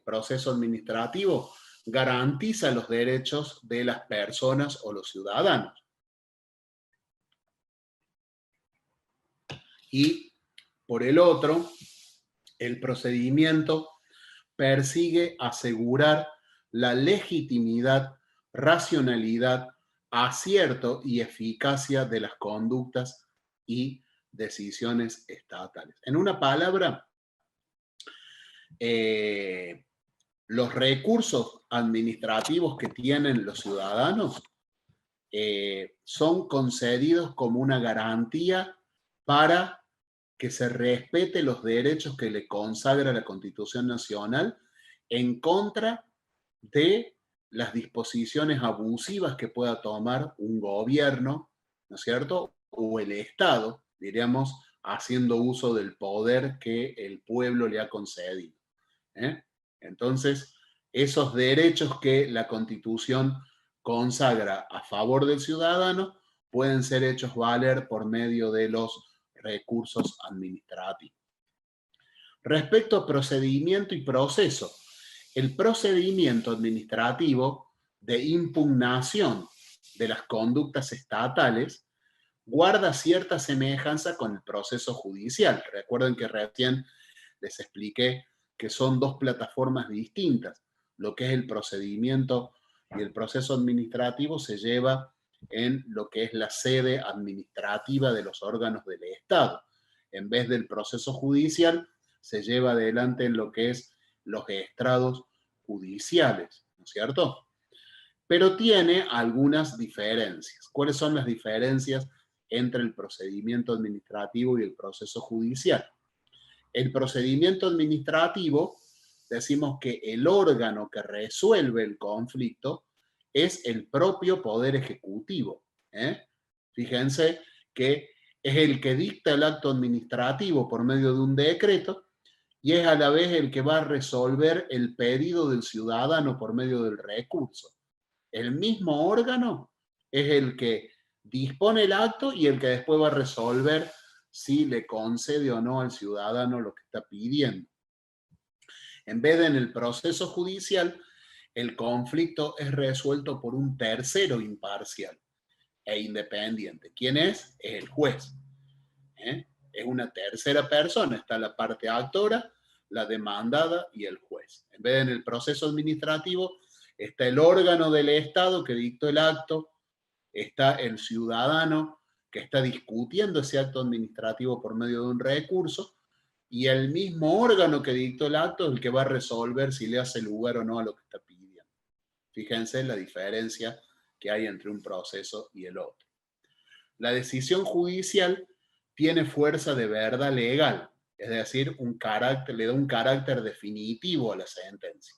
proceso administrativo? Garantiza los derechos de las personas o los ciudadanos. Y por el otro, el procedimiento persigue asegurar la legitimidad, racionalidad, acierto y eficacia de las conductas y decisiones estatales. En una palabra, los recursos administrativos que tienen los ciudadanos son concedidos como una garantía para que se respete los derechos que le consagra la Constitución Nacional en contra de las disposiciones abusivas que pueda tomar un gobierno, ¿no es cierto? O el Estado, diríamos, haciendo uso del poder que el pueblo le ha concedido. Entonces, esos derechos que la Constitución consagra a favor del ciudadano pueden ser hechos valer por medio de los recursos administrativos. Respecto a procedimiento y proceso, el procedimiento administrativo de impugnación de las conductas estatales guarda cierta semejanza con el proceso judicial. Recuerden que recién les expliqué que son dos plataformas distintas. Lo que es el procedimiento y el proceso administrativo se lleva en lo que es la sede administrativa de los órganos del Estado. En vez del proceso judicial, se lleva adelante en lo que es los estrados judiciales, ¿no es cierto? Pero tiene algunas diferencias. ¿Cuáles son las diferencias entre el procedimiento administrativo y el proceso judicial? El procedimiento administrativo, decimos que el órgano que resuelve el conflicto es el propio Poder Ejecutivo. Fíjense que es el que dicta el acto administrativo por medio de un decreto y es a la vez el que va a resolver el pedido del ciudadano por medio del recurso. El mismo órgano es el que dispone el acto y el que después va a resolver si le concede o no al ciudadano lo que está pidiendo. En vez de en el proceso judicial, el conflicto es resuelto por un tercero imparcial e independiente. ¿Quién es? Es el juez. Es una tercera persona, está la parte actora, la demandada y el juez. En vez de en el proceso administrativo, está el órgano del Estado que dictó el acto, está el ciudadano que está discutiendo ese acto administrativo por medio de un recurso, y el mismo órgano que dictó el acto es el que va a resolver si le hace lugar o no a lo que está pidiendo. Fíjense la diferencia que hay entre un proceso y el otro. La decisión judicial tiene fuerza de verdad legal, es decir, le da un carácter definitivo a la sentencia,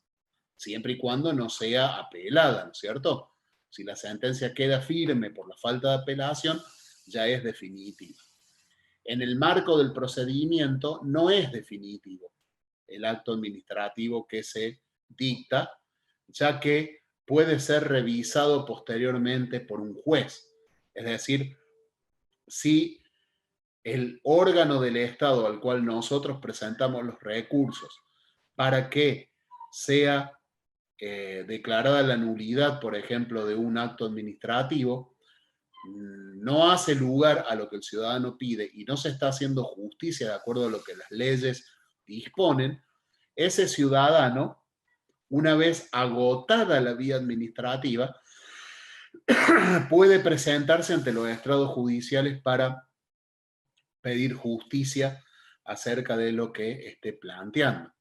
siempre y cuando no sea apelada, ¿no es cierto? Si la sentencia queda firme por la falta de apelación, ya es definitiva. En el marco del procedimiento no es definitivo el acto administrativo que se dicta, ya que puede ser revisado posteriormente por un juez. Es decir, si el órgano del Estado al cual nosotros presentamos los recursos para que sea declarada la nulidad, por ejemplo, de un acto administrativo, no hace lugar a lo que el ciudadano pide y no se está haciendo justicia de acuerdo a lo que las leyes disponen, ese ciudadano, una vez agotada la vía administrativa, puede presentarse ante los estrados judiciales para pedir justicia acerca de lo que esté planteando.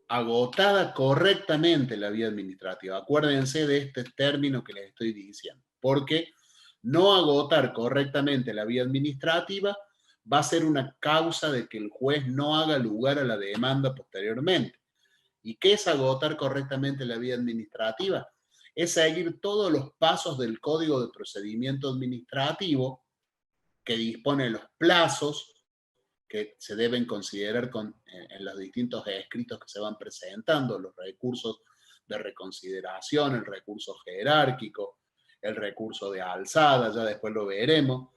Agotada correctamente la vía administrativa. Acuérdense de este término que les estoy diciendo, porque no agotar correctamente la vía administrativa va a ser una causa de que el juez no haga lugar a la demanda posteriormente. ¿Y qué es agotar correctamente la vía administrativa? Es seguir todos los pasos del Código de Procedimiento Administrativo que dispone los plazos que se deben considerar en los distintos escritos que se van presentando, los recursos de reconsideración, el recurso jerárquico, el recurso de alzada, ya después lo veremos.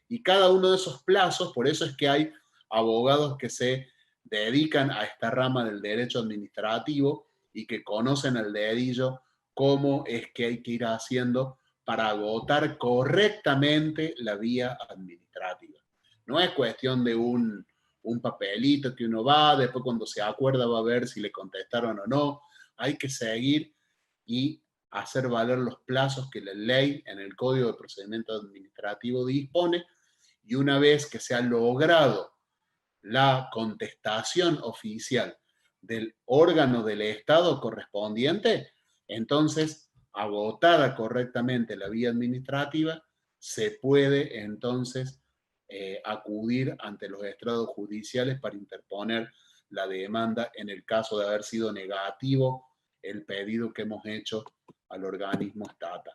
Y cada uno de esos plazos, por eso es que hay abogados que se dedican a esta rama del derecho administrativo y que conocen al dedillo cómo es que hay que ir haciendo para agotar correctamente la vía administrativa. No es cuestión de un papelito que uno va, después cuando se acuerda va a ver si le contestaron o no. Hay que seguir y hacer valer los plazos que la ley en el Código de Procedimiento Administrativo dispone, y una vez que se ha logrado la contestación oficial del órgano del Estado correspondiente, entonces, agotada correctamente la vía administrativa, se puede entonces acudir ante los estrados judiciales para interponer la demanda en el caso de haber sido negativo el pedido que hemos hecho al organismo estatal.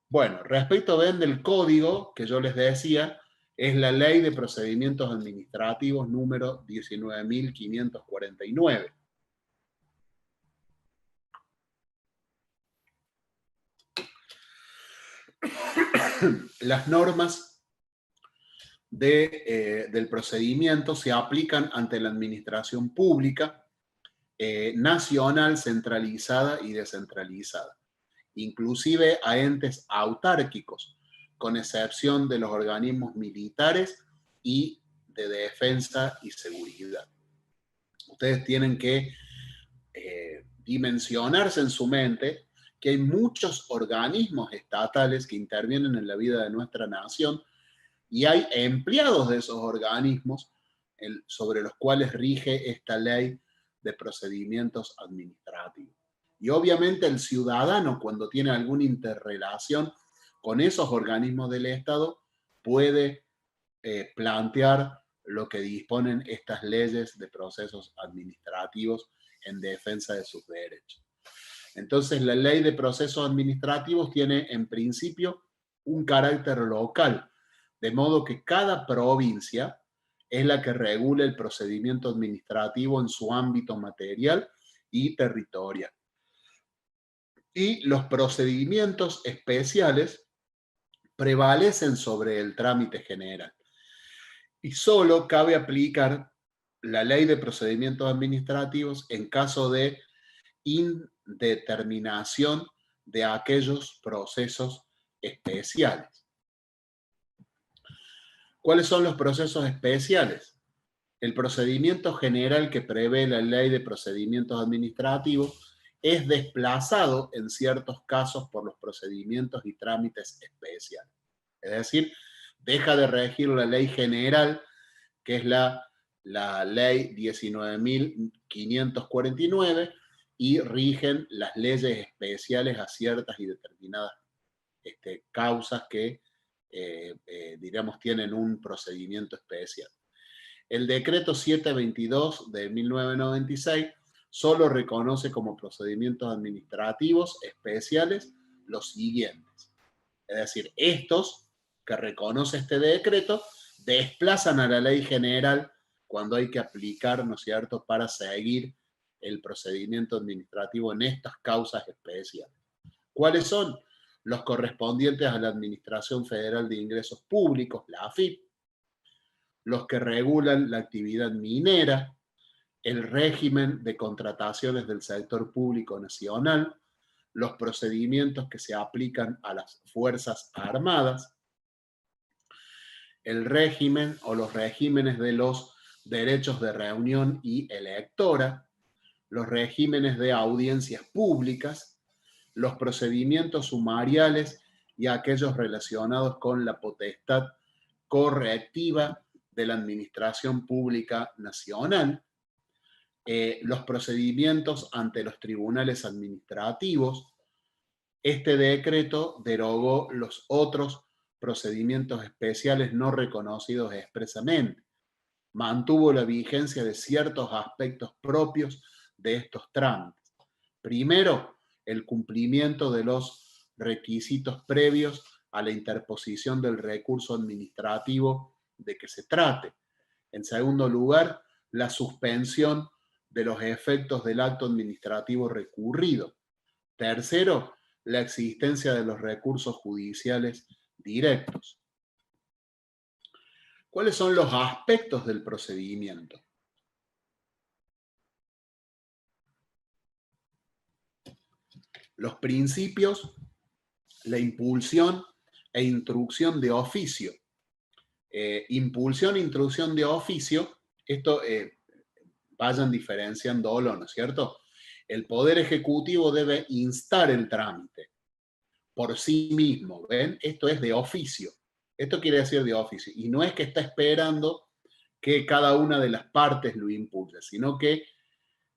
Bueno, respecto del código que yo les decía, es la Ley de Procedimientos Administrativos número 19.549. Las normas del procedimiento se aplican ante la administración pública nacional, centralizada y descentralizada, inclusive a entes autárquicos, con excepción de los organismos militares y de defensa y seguridad. Ustedes tienen que dimensionarse en su mente que hay muchos organismos estatales que intervienen en la vida de nuestra nación y hay empleados de esos organismos sobre los cuales rige esta ley de procedimientos administrativos. Y obviamente el ciudadano, cuando tiene alguna interrelación con esos organismos del Estado, puede plantear lo que disponen estas leyes de procesos administrativos en defensa de sus derechos. Entonces, la ley de procesos administrativos tiene en principio un carácter local, de modo que cada provincia es la que regula el procedimiento administrativo en su ámbito material y territorial. Y los procedimientos especiales prevalecen sobre el trámite general. Y solo cabe aplicar la ley de procedimientos administrativos en caso de indeterminación de aquellos procesos especiales. ¿Cuáles son los procesos especiales? El procedimiento general que prevé la ley de procedimientos administrativos es desplazado en ciertos casos por los procedimientos y trámites especiales. Es decir, deja de regir la ley general, que es la ley 19.549, y rigen las leyes especiales a ciertas y determinadas causas que, digamos, tienen un procedimiento especial. El decreto 722 de 1996 solo reconoce como procedimientos administrativos especiales los siguientes. Es decir, estos que reconoce este decreto desplazan a la ley general cuando hay que aplicar, ¿no es cierto?, para seguir el procedimiento administrativo en estas causas especiales. ¿Cuáles son? Los correspondientes a la Administración Federal de Ingresos Públicos, la AFIP, los que regulan la actividad minera, el régimen de contrataciones del sector público nacional, los procedimientos que se aplican a las Fuerzas Armadas, el régimen o los regímenes de los derechos de reunión y electora, los regímenes de audiencias públicas, los procedimientos sumariales y aquellos relacionados con la potestad correctiva de la Administración Pública Nacional, los procedimientos ante los tribunales administrativos. Este decreto derogó los otros procedimientos especiales no reconocidos expresamente. Mantuvo la vigencia de ciertos aspectos propios de estos trámites. Primero, el cumplimiento de los requisitos previos a la interposición del recurso administrativo de que se trate. En segundo lugar, la suspensión de los efectos del acto administrativo recurrido. Tercero, la existencia de los recursos judiciales directos. ¿Cuáles son los aspectos del procedimiento? Los principios, la impulsión e instrucción de oficio. Impulsión e instrucción de oficio, esto vayan diferenciándolo, ¿no es cierto? El Poder Ejecutivo debe instar el trámite por sí mismo, ¿ven? Esto es de oficio. Esto quiere decir de oficio. Y no es que está esperando que cada una de las partes lo impulse, sino que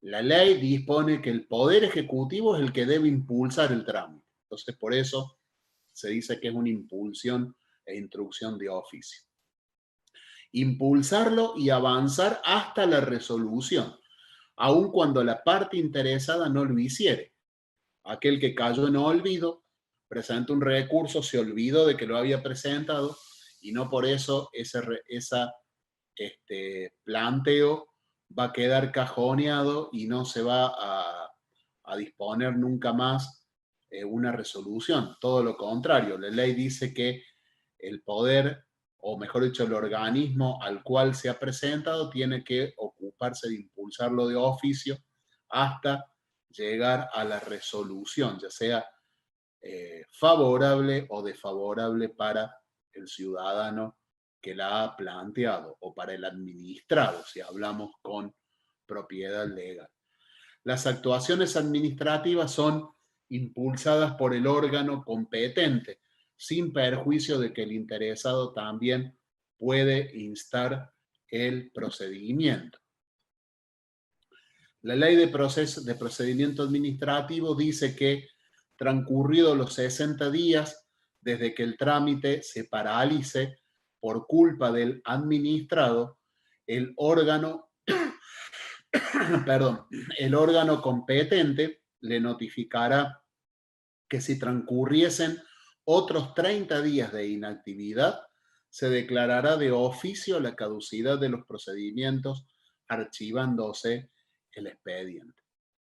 la ley dispone que el Poder Ejecutivo es el que debe impulsar el trámite. Entonces, por eso se dice que es una impulsión e instrucción de oficio. Impulsarlo y avanzar hasta la resolución, aun cuando la parte interesada no lo hiciere. Aquel que cayó en olvido, presenta un recurso, se olvidó de que lo había presentado y no por eso ese planteo va a quedar cajoneado y no se va a disponer nunca más una resolución. Todo lo contrario, la ley dice que el poder, o mejor dicho, el organismo al cual se ha presentado, tiene que ocuparse de impulsarlo de oficio hasta llegar a la resolución, ya sea favorable o desfavorable para el ciudadano que la ha planteado o para el administrado, si hablamos con propiedad legal. Las actuaciones administrativas son impulsadas por el órgano competente, sin perjuicio de que el interesado también puede instar el procedimiento. La ley de procedimiento administrativo dice que transcurridos los 60 días desde que el trámite se paralice por culpa del administrado, el órgano competente le notificará que si transcurriesen otros 30 días de inactividad, se declarará de oficio la caducidad de los procedimientos, archivándose el expediente.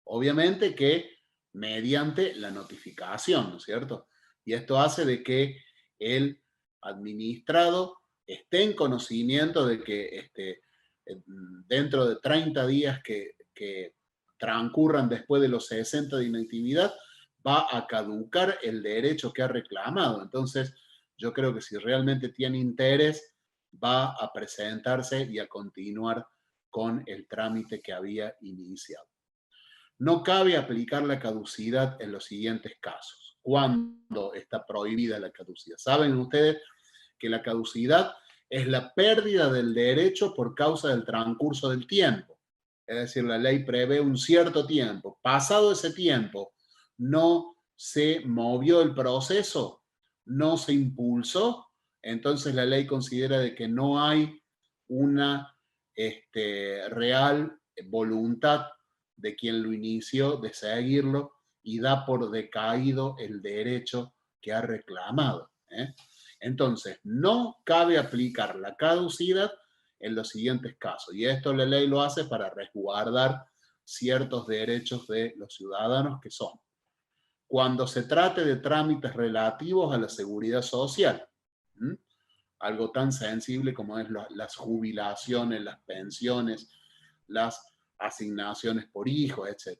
Obviamente que mediante la notificación, ¿no es cierto? Y esto hace de que el administrado esté en conocimiento de que dentro de 30 días que transcurran después de los 60 de inactividad, va a caducar el derecho que ha reclamado. Entonces, yo creo que si realmente tiene interés, va a presentarse y a continuar con el trámite que había iniciado. No cabe aplicar la caducidad en los siguientes casos. ¿Cuándo está prohibida la caducidad? Saben ustedes que la caducidad es la pérdida del derecho por causa del transcurso del tiempo. Es decir, la ley prevé un cierto tiempo. Pasado ese tiempo, no se movió el proceso, no se impulsó, entonces la ley considera de que no hay una real voluntad de quien lo inició de seguirlo y da por decaído el derecho que ha reclamado. Entonces, no cabe aplicar la caducidad en los siguientes casos. Y esto la ley lo hace para resguardar ciertos derechos de los ciudadanos que son: cuando se trate de trámites relativos a la seguridad social, algo tan sensible como es las jubilaciones, las pensiones, las asignaciones por hijos, etc.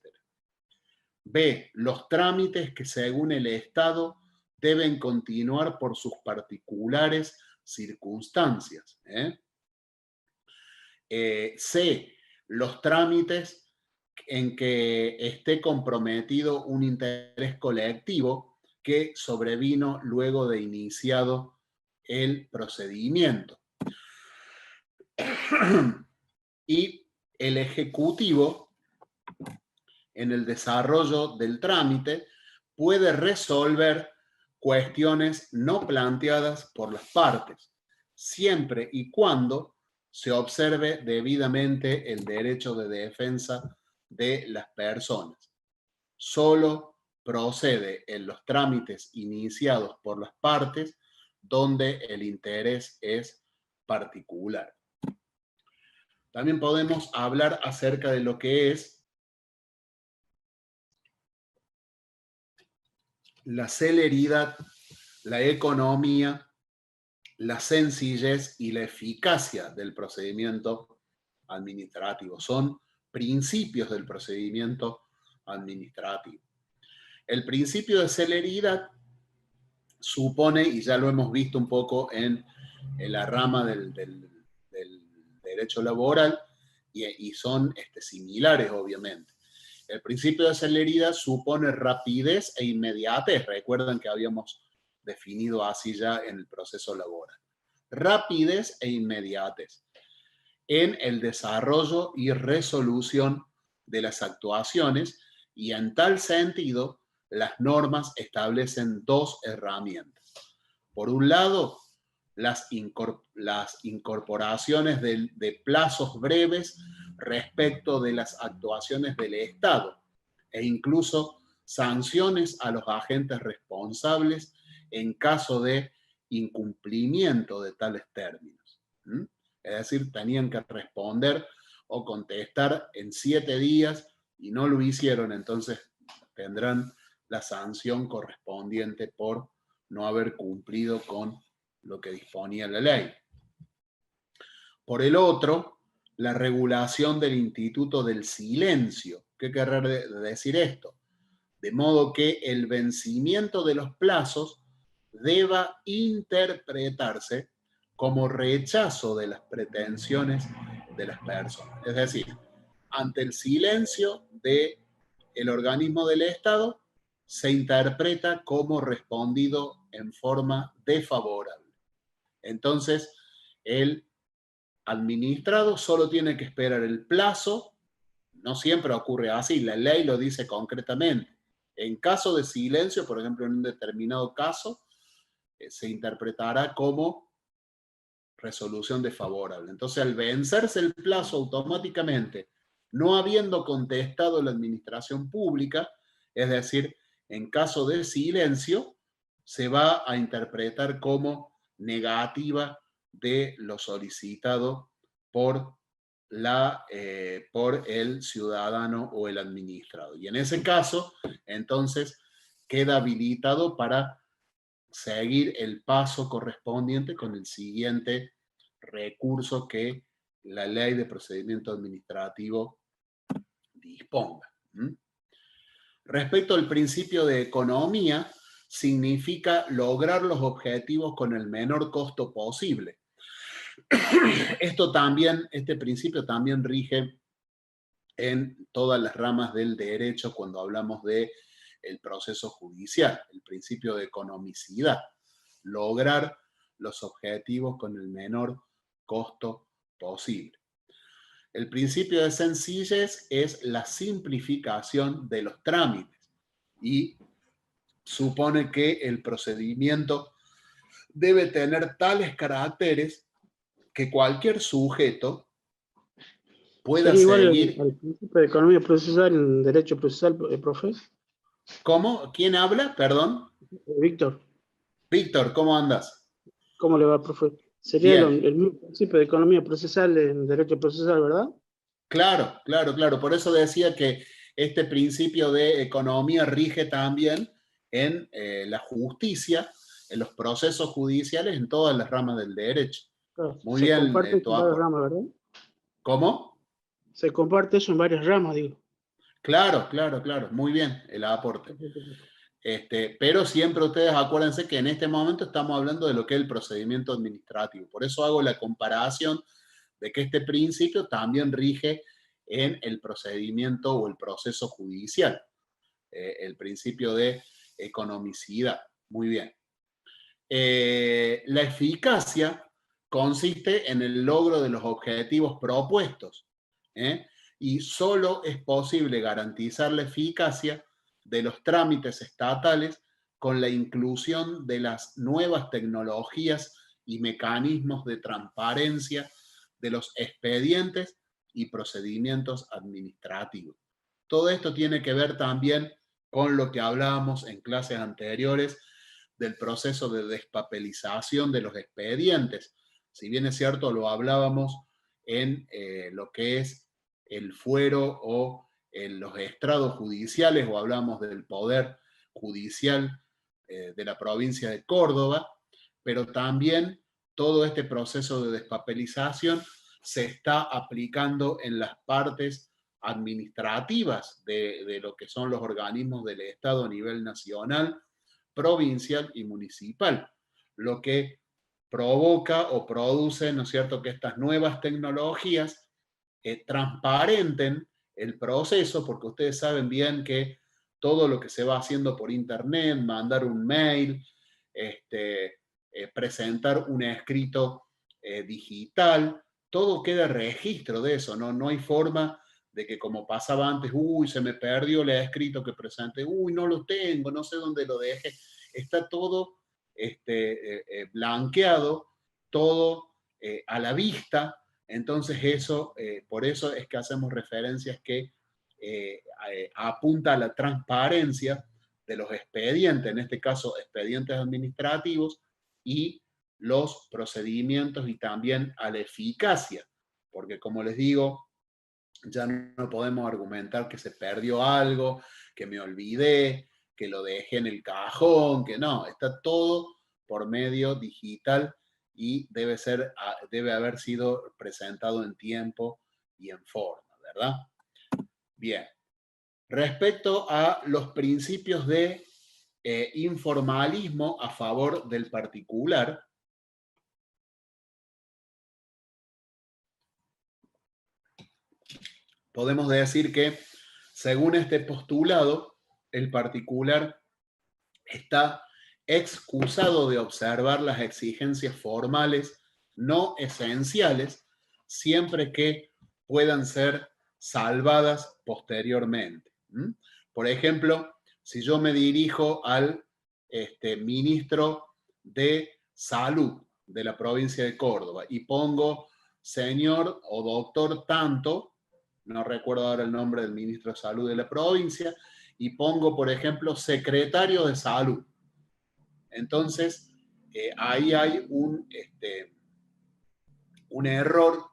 B, los trámites que según el Estado deben continuar por sus particulares circunstancias. C, los trámites en que esté comprometido un interés colectivo que sobrevino luego de iniciado el procedimiento. Y el Ejecutivo, en el desarrollo del trámite, puede resolver cuestiones no planteadas por las partes, siempre y cuando se observe debidamente el derecho de defensa de las personas. Solo procede en los trámites iniciados por las partes donde el interés es particular. también podemos hablar acerca de lo que es la celeridad, la economía, la sencillez y la eficacia del procedimiento administrativo. Son principios del procedimiento administrativo. El principio de celeridad supone, y ya lo hemos visto un poco en la rama del derecho laboral, y son similares, obviamente. El principio de celeridad supone rapidez e inmediatez. Recuerdan que habíamos definido así ya en el proceso laboral. Rapidez e inmediatez en el desarrollo y resolución de las actuaciones, y en tal sentido, las normas establecen dos herramientas. Por un lado, las incorporaciones de plazos breves respecto de las actuaciones del Estado, e incluso sanciones a los agentes responsables en caso de incumplimiento de tales términos. Es decir, tenían que responder o contestar en 7 días y no lo hicieron, entonces tendrán la sanción correspondiente por no haber cumplido con lo que disponía la ley. Por el otro, la regulación del instituto del silencio. ¿Qué querrá decir esto? De modo que el vencimiento de los plazos deba interpretarse como rechazo de las pretensiones de las personas. Es decir, ante el silencio del organismo del Estado, se interpreta como respondido en forma desfavorable. Entonces, el administrado solo tiene que esperar el plazo. No siempre ocurre así, la ley lo dice concretamente. En caso de silencio, por ejemplo, en un determinado caso, se interpretará como resolución desfavorable. Entonces, al vencerse el plazo automáticamente, no habiendo contestado la administración pública, es decir, en caso de silencio, se va a interpretar como negativa de lo solicitado por el ciudadano o el administrado. Y en ese caso, entonces, queda habilitado para seguir el paso correspondiente con el siguiente recurso que la ley de procedimiento administrativo disponga. Respecto al principio de economía, significa lograr los objetivos con el menor costo posible. Este principio también rige en todas las ramas del derecho cuando hablamos de el proceso judicial, el principio de economicidad, lograr los objetivos con el menor costo posible. El principio de sencillez es la simplificación de los trámites y supone que el procedimiento debe tener tales caracteres que cualquier sujeto pueda seguir. Igual al principio de economía procesal en derecho procesal, profe. ¿Cómo? ¿Quién habla? Perdón. Víctor. Víctor, ¿cómo andas? ¿Cómo le va, profe? Sería Bien. el mismo principio de economía procesal en derecho procesal, ¿verdad? Claro, claro, claro. Por eso decía que este principio de economía rige también en la justicia, en los procesos judiciales, en todas las ramas del derecho. Claro, Muy se bien, comparte en tu varias aporte. ramas, ¿verdad? ¿Cómo? Se comparte eso en varias ramas, digo. Claro, claro, claro. Muy bien el aporte. Pero siempre ustedes acuérdense que en este momento estamos hablando de lo que es el procedimiento administrativo. Por eso hago la comparación de que este principio también rige en el procedimiento o el proceso judicial. El principio de economicidad. Muy bien. La eficacia consiste en el logro de los objetivos propuestos, y solo es posible garantizar la eficacia de los trámites estatales con la inclusión de las nuevas tecnologías y mecanismos de transparencia de los expedientes y procedimientos administrativos. Todo esto tiene que ver también con lo que hablábamos en clases anteriores del proceso de despapelización de los expedientes. Si bien es cierto, lo hablábamos en lo que es el fuero o en los estrados judiciales, o hablamos del poder judicial de la provincia de Córdoba, pero también todo este proceso de despapelización se está aplicando en las partes administrativas de lo que son los organismos del Estado a nivel nacional, provincial y municipal, lo que provoca o produce, ¿no es cierto?, que estas nuevas tecnologías transparenten el proceso, porque ustedes saben bien que todo lo que se va haciendo por internet, mandar un mail, presentar un escrito digital, todo queda registro de eso, ¿no? No hay forma de que, como pasaba antes, uy, se me perdió el escrito que presenté, uy, no lo tengo, no sé dónde lo dejé. Está todo blanqueado, todo a la vista. Entonces eso, por eso es que hacemos referencias que apunta a la transparencia de los expedientes, en este caso expedientes administrativos, y los procedimientos, y también a la eficacia, porque como les digo, ya no podemos argumentar que se perdió algo, que me olvidé, que lo dejé en el cajón, que no, está todo por medio digital y debe haber sido presentado en tiempo y en forma, ¿verdad? Bien. Respecto a los principios de informalismo a favor del particular, podemos decir que, según este postulado, el particular está excusado de observar las exigencias formales no esenciales, siempre que puedan ser salvadas posteriormente. Por ejemplo, si yo me dirijo al ministro de Salud de la provincia de Córdoba y pongo señor o doctor tanto, no recuerdo ahora el nombre del ministro de Salud de la provincia, y pongo, por ejemplo, secretario de Salud. Entonces, ahí hay un error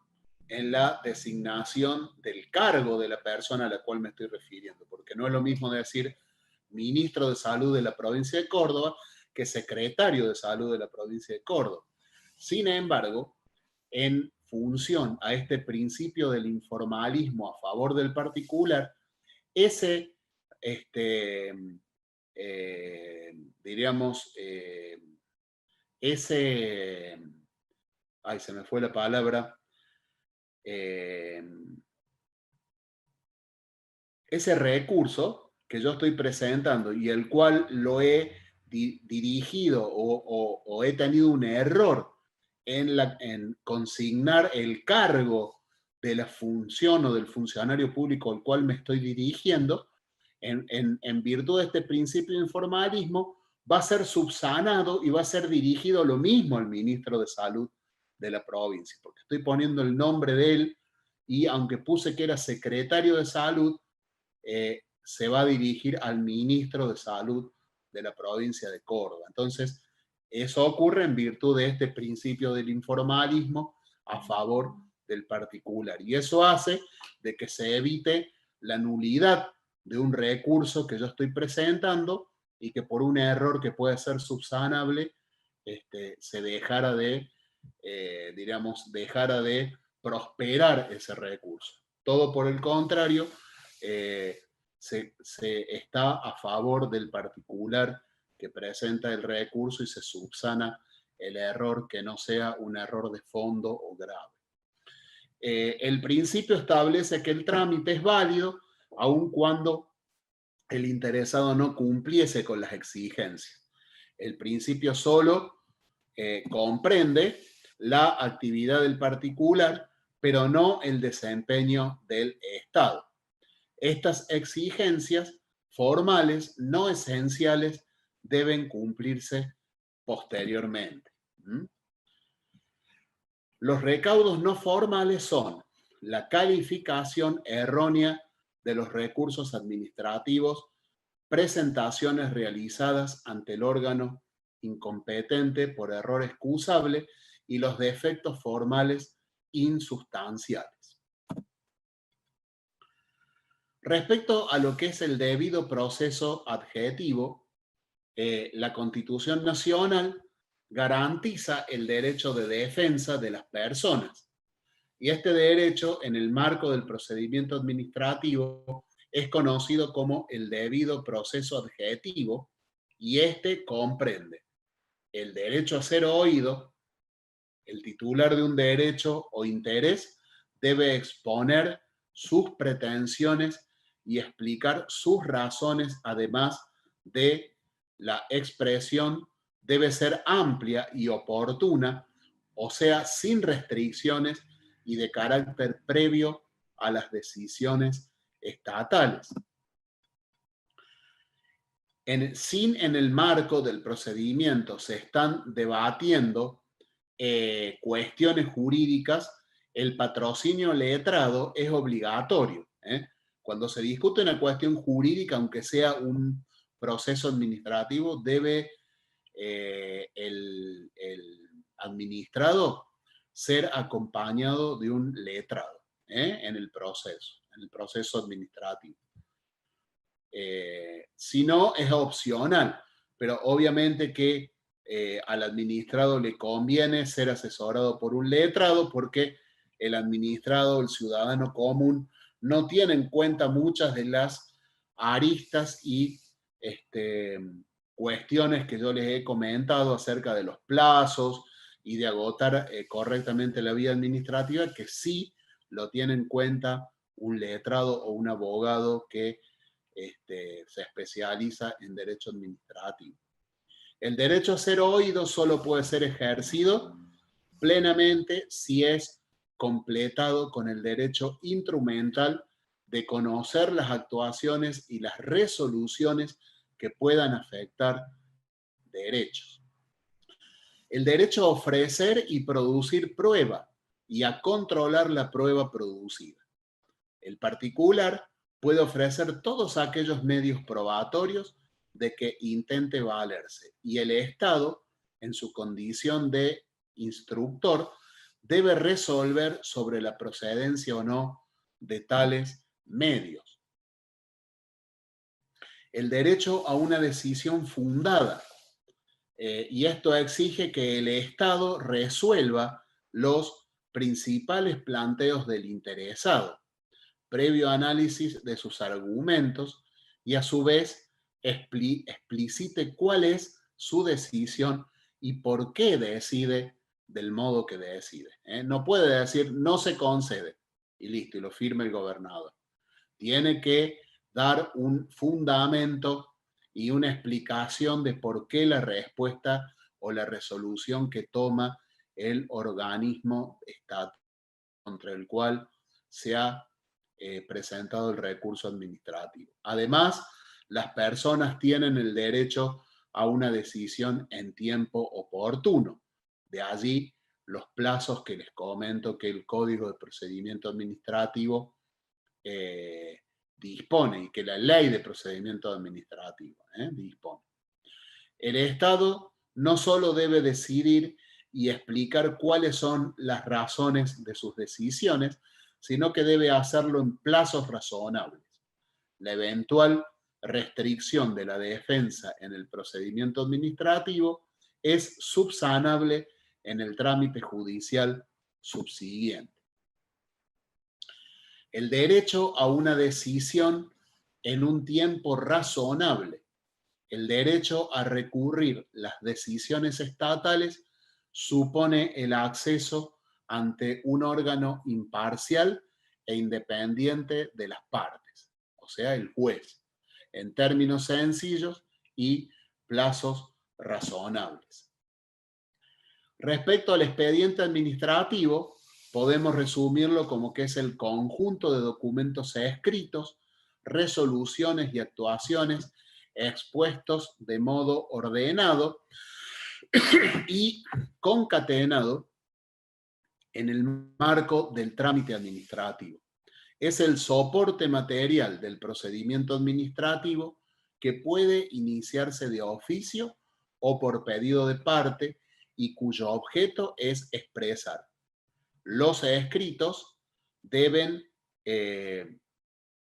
en la designación del cargo de la persona a la cual me estoy refiriendo, porque no es lo mismo decir ministro de Salud de la provincia de Córdoba que secretario de Salud de la provincia de Córdoba. Sin embargo, en función a este principio del informalismo a favor del particular, ese, diríamos, ese, ay, se me fue la palabra, ese recurso que yo estoy presentando y el cual lo he dirigido o he tenido un error en consignar el cargo de la función o del funcionario público al cual me estoy dirigiendo, en virtud de este principio de informalismo, va a ser subsanado y va a ser dirigido lo mismo al ministro de Salud de la provincia, porque estoy poniendo el nombre de él, y aunque puse que era secretario de Salud, se va a dirigir al ministro de Salud de la provincia de Córdoba. Entonces, eso ocurre en virtud de este principio del informalismo a favor del particular. Y eso hace de que se evite la nulidad de un recurso que yo estoy presentando y que por un error que puede ser subsanable, se dejara de, dejara de prosperar ese recurso. Todo por el contrario, se está a favor del particular que presenta el recurso y se subsana el error, que no sea un error de fondo o grave. El principio establece que el trámite es válido aun cuando el interesado no cumpliese con las exigencias. El principio solo comprende la actividad del particular, pero no el desempeño del Estado. Estas exigencias formales no esenciales deben cumplirse posteriormente. Los recaudos no formales son la calificación errónea de los recursos administrativos, presentaciones realizadas ante el órgano incompetente por error excusable y los defectos formales insustanciales. Respecto a lo que es el debido proceso adjetivo, la Constitución Nacional garantiza el derecho de defensa de las personas. Y este derecho, en el marco del procedimiento administrativo, es conocido como el debido proceso adjetivo, y este comprende el derecho a ser oído. El titular de un derecho o interés debe exponer sus pretensiones y explicar sus razones, además de la expresión debe ser amplia y oportuna, o sea, sin restricciones y de carácter previo a las decisiones estatales. En el marco del procedimiento se están debatiendo cuestiones jurídicas, el patrocinio letrado es obligatorio. Cuando se discute una cuestión jurídica, aunque sea un proceso administrativo, debe el administrado ser acompañado de un letrado en el proceso administrativo. Si no, es opcional, pero obviamente que al administrado le conviene ser asesorado por un letrado, porque el administrado, el ciudadano común, no tiene en cuenta muchas de las aristas y cuestiones que yo les he comentado acerca de los plazos y de agotar correctamente la vía administrativa, que sí lo tiene en cuenta un letrado o un abogado que se especializa en derecho administrativo. El derecho a ser oído solo puede ser ejercido plenamente si es completado con el derecho instrumental de conocer las actuaciones y las resoluciones que puedan afectar derechos. El derecho a ofrecer y producir prueba y a controlar la prueba producida. El particular puede ofrecer todos aquellos medios probatorios de que intente valerse, y el Estado, en su condición de instructor, debe resolver sobre la procedencia o no de tales medios. El derecho a una decisión fundada, y esto exige que el Estado resuelva los principales planteos del interesado, previo análisis de sus argumentos, y a su vez explicite cuál es su decisión y por qué decide del modo que decide. No puede decir no se concede y listo, y lo firma el gobernador. Tiene que dar un fundamento y una explicación de por qué la respuesta o la resolución que toma el organismo estatal contra el cual se ha presentado el recurso administrativo. Además, las personas tienen el derecho a una decisión en tiempo oportuno. De allí los plazos que les comento que el Código de Procedimiento Administrativo dispone, y que la Ley de Procedimiento Administrativo dispone. El Estado no solo debe decidir y explicar cuáles son las razones de sus decisiones, sino que debe hacerlo en plazos razonables. La eventual restricción de la defensa en el procedimiento administrativo es subsanable en el trámite judicial subsiguiente. El derecho a una decisión en un tiempo razonable. El derecho a recurrir las decisiones estatales supone el acceso ante un órgano imparcial e independiente de las partes, o sea, el juez, en términos sencillos y plazos razonables. Respecto al expediente administrativo, podemos resumirlo como que es el conjunto de documentos escritos, resoluciones y actuaciones expuestos de modo ordenado y concatenado en el marco del trámite administrativo. Es el soporte material del procedimiento administrativo que puede iniciarse de oficio o por pedido de parte y cuyo objeto es expresar los escritos deben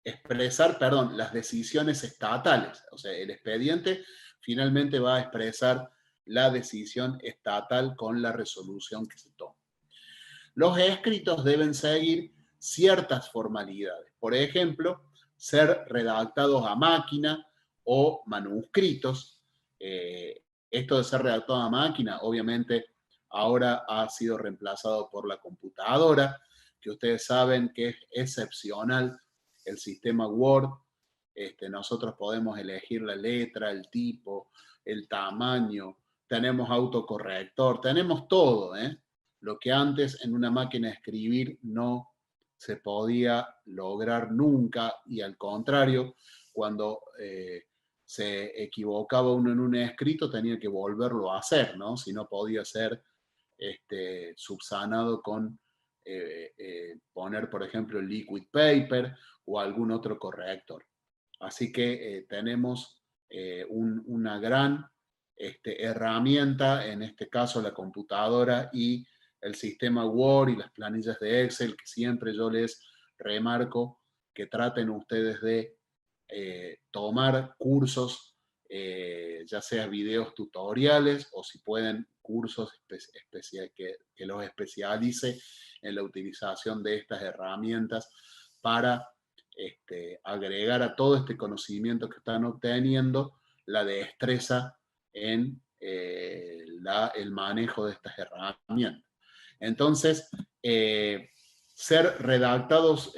expresar, perdón, las decisiones estatales. O sea, el expediente finalmente va a expresar la decisión estatal con la resolución que se toma. Los escritos deben seguir ciertas formalidades. Por ejemplo, ser redactados a máquina o manuscritos. Esto de ser redactado a máquina, obviamente, ahora ha sido reemplazado por la computadora, que ustedes saben que es excepcional el sistema Word. Nosotros podemos elegir la letra, el tipo, el tamaño, tenemos autocorrector, tenemos todo, Lo que antes en una máquina de escribir no se podía lograr nunca, y al contrario, cuando se equivocaba uno en un escrito tenía que volverlo a hacer, ¿no? Si no podía ser subsanado con poner, por ejemplo, el liquid paper o algún otro corrector. Así que tenemos una gran herramienta, en este caso la computadora y el sistema Word y las planillas de Excel, que siempre yo les remarco que traten ustedes de tomar cursos, ya sea videos tutoriales o si pueden cursos que los especialice en la utilización de estas herramientas para agregar a todo este conocimiento que están obteniendo la destreza en el manejo de estas herramientas. Entonces, ser redactados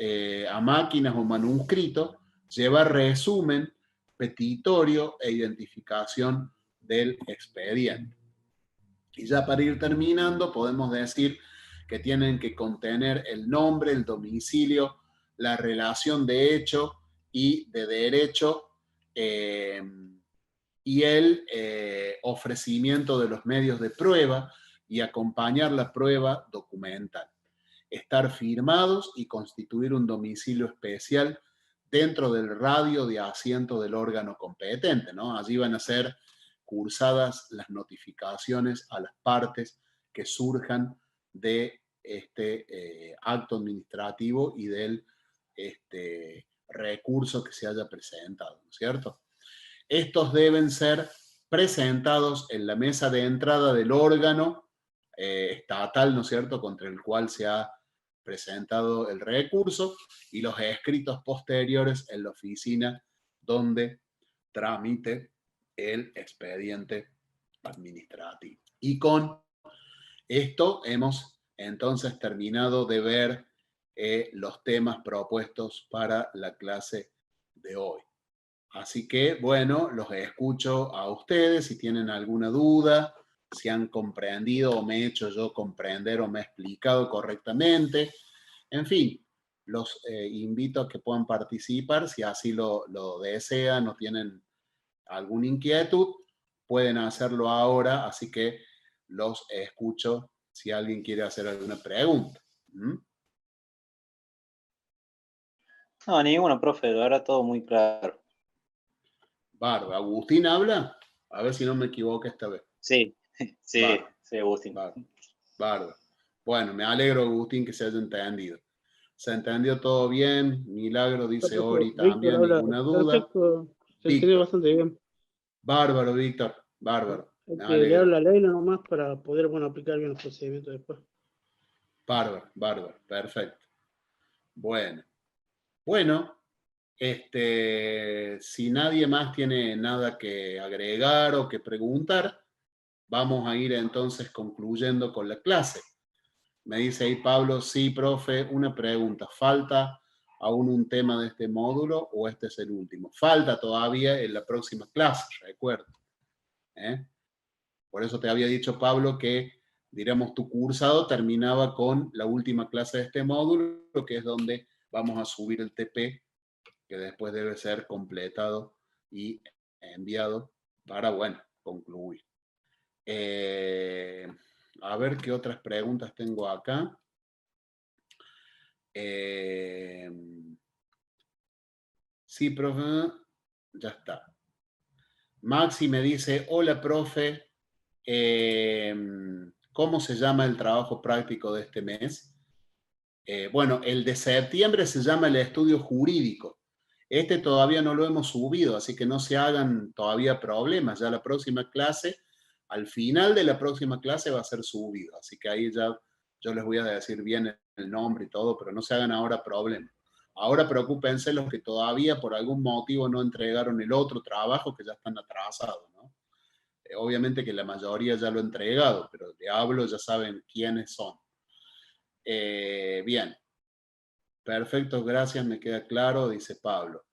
a máquinas o manuscritos lleva resumen, petitorio e identificación del expediente. Y ya para ir terminando, podemos decir que tienen que contener el nombre, el domicilio, la relación de hecho y de derecho, y el ofrecimiento de los medios de prueba y acompañar la prueba documental. Estar firmados y constituir un domicilio especial dentro del radio de asiento del órgano competente, ¿no? Allí van a ser cursadas las notificaciones a las partes que surjan de este acto administrativo y del recurso que se haya presentado, ¿no es cierto? Estos deben ser presentados en la mesa de entrada del órgano estatal, ¿no es cierto?, contra el cual se ha presentado el recurso, y los escritos posteriores en la oficina donde tramite el expediente administrativo. Y con esto hemos entonces terminado de ver los temas propuestos para la clase de hoy. Así que, bueno, los escucho a ustedes si tienen alguna duda, si han comprendido o me he hecho yo comprender o me he explicado correctamente. En fin, los invito a que puedan participar si así lo desean o tienen alguna inquietud, pueden hacerlo ahora, así que los escucho si alguien quiere hacer alguna pregunta. No, ninguna, profe, ahora todo muy claro. Bárbaro. ¿Agustín habla? A ver si no me equivoco esta vez. Sí, sí, Bárbaro. sí, Agustín. Bárbaro. Bueno, me alegro, Agustín, que se haya entendido. Se entendió todo bien. Milagro, dice Ori, también, ninguna duda. Perfecto, se entendió bastante bien. Bárbaro, Víctor, bárbaro. Le hablo a Leila nomás para poder, bueno, aplicar bien los procedimientos después. Bárbaro, bárbaro, perfecto. Bueno, si nadie más tiene nada que agregar o que preguntar, vamos a ir entonces concluyendo con la clase. Me dice ahí Pablo, sí, profe, una pregunta. ¿Falta aún un tema de este módulo o este es el último? Falta todavía en la próxima clase, recuerdo. Por eso te había dicho, Pablo, que, diríamos, tu cursado terminaba con la última clase de este módulo, que es donde vamos a subir el TP, que después debe ser completado y enviado para, bueno, concluir. A ver qué otras preguntas tengo acá. Sí, profe, ya está. Maxi me dice, hola, profe, ¿cómo se llama el trabajo práctico de este mes? Bueno, el de septiembre se llama el estudio jurídico. Este todavía no lo hemos subido, así que no se hagan todavía problemas. Ya la próxima clase, al final de la próxima clase va a ser subido. Así que ahí ya yo les voy a decir bien el nombre y todo, pero no se hagan ahora problemas. Ahora preocúpense los que todavía por algún motivo no entregaron el otro trabajo, que ya están atrasados, ¿no? Obviamente que la mayoría ya lo ha entregado, pero de hablo ya saben quiénes son. Bien. Perfecto, gracias, me queda claro, dice Pablo.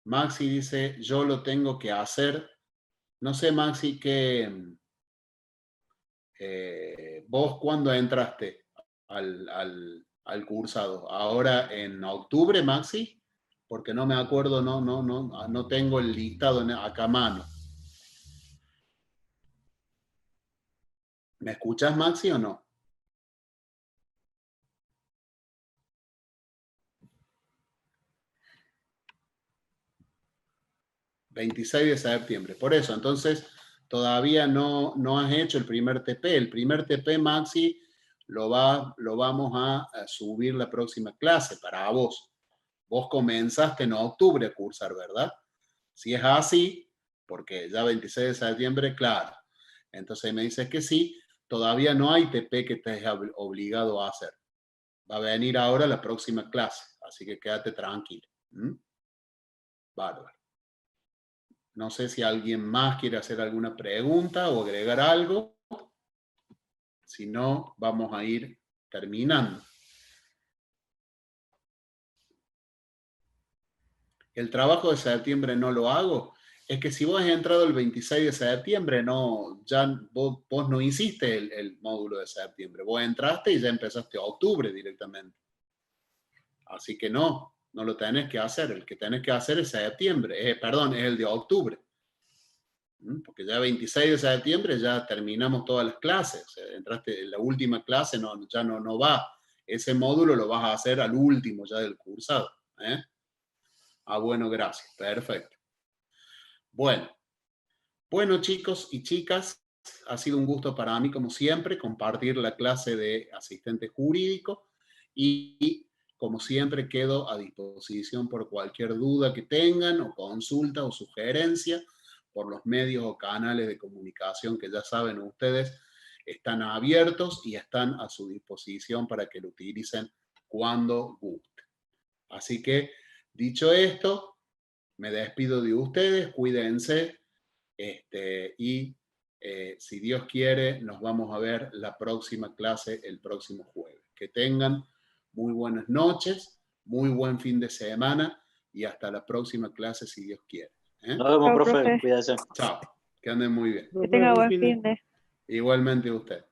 Maxi dice, yo lo tengo que hacer. No sé, Maxi, vos cuándo entraste al cursado. ¿Ahora en octubre, Maxi? Porque no me acuerdo, no tengo el listado acá a mano. ¿Me escuchás, Maxi, o no? ...26 de septiembre. Por eso, entonces, todavía no has hecho el primer TP. El primer TP, Maxi, lo vamos a subir la próxima clase para vos. Vos comenzaste en octubre a cursar, ¿verdad? Si es así, porque ya 26 de septiembre, claro. Entonces me dices que sí, todavía no hay TP que estés obligado a hacer. Va a venir ahora la próxima clase, así que quédate tranquilo. Bárbaro. No sé si alguien más quiere hacer alguna pregunta o agregar algo. Si no, vamos a ir terminando. El trabajo de septiembre no lo hago. Es que si vos has entrado el 26 de septiembre, vos no hiciste el módulo de septiembre. Vos entraste y ya empezaste octubre directamente. Así que no lo tenés que hacer. El que tenés que hacer es septiembre. Es el de octubre. Porque ya 26 de septiembre ya terminamos todas las clases. O sea, entraste en la última clase, ya no va. Ese módulo lo vas a hacer al último ya del cursado. Bueno, gracias. Perfecto. Bueno, chicos y chicas, ha sido un gusto para mí, como siempre, compartir la clase de asistente jurídico y como siempre, quedo a disposición por cualquier duda que tengan o consulta o sugerencia por los medios o canales de comunicación que ya saben ustedes están abiertos y están a su disposición para que lo utilicen cuando guste. Así que, dicho esto, me despido de ustedes, cuídense y si Dios quiere, nos vamos a ver la próxima clase el próximo jueves. Que tengan muy buenas noches, muy buen fin de semana y hasta la próxima clase si Dios quiere. Nos vemos, Chao, profe. profe. Cuídese. Chao, que anden muy bien. Que tenga buen fin de. Igualmente usted.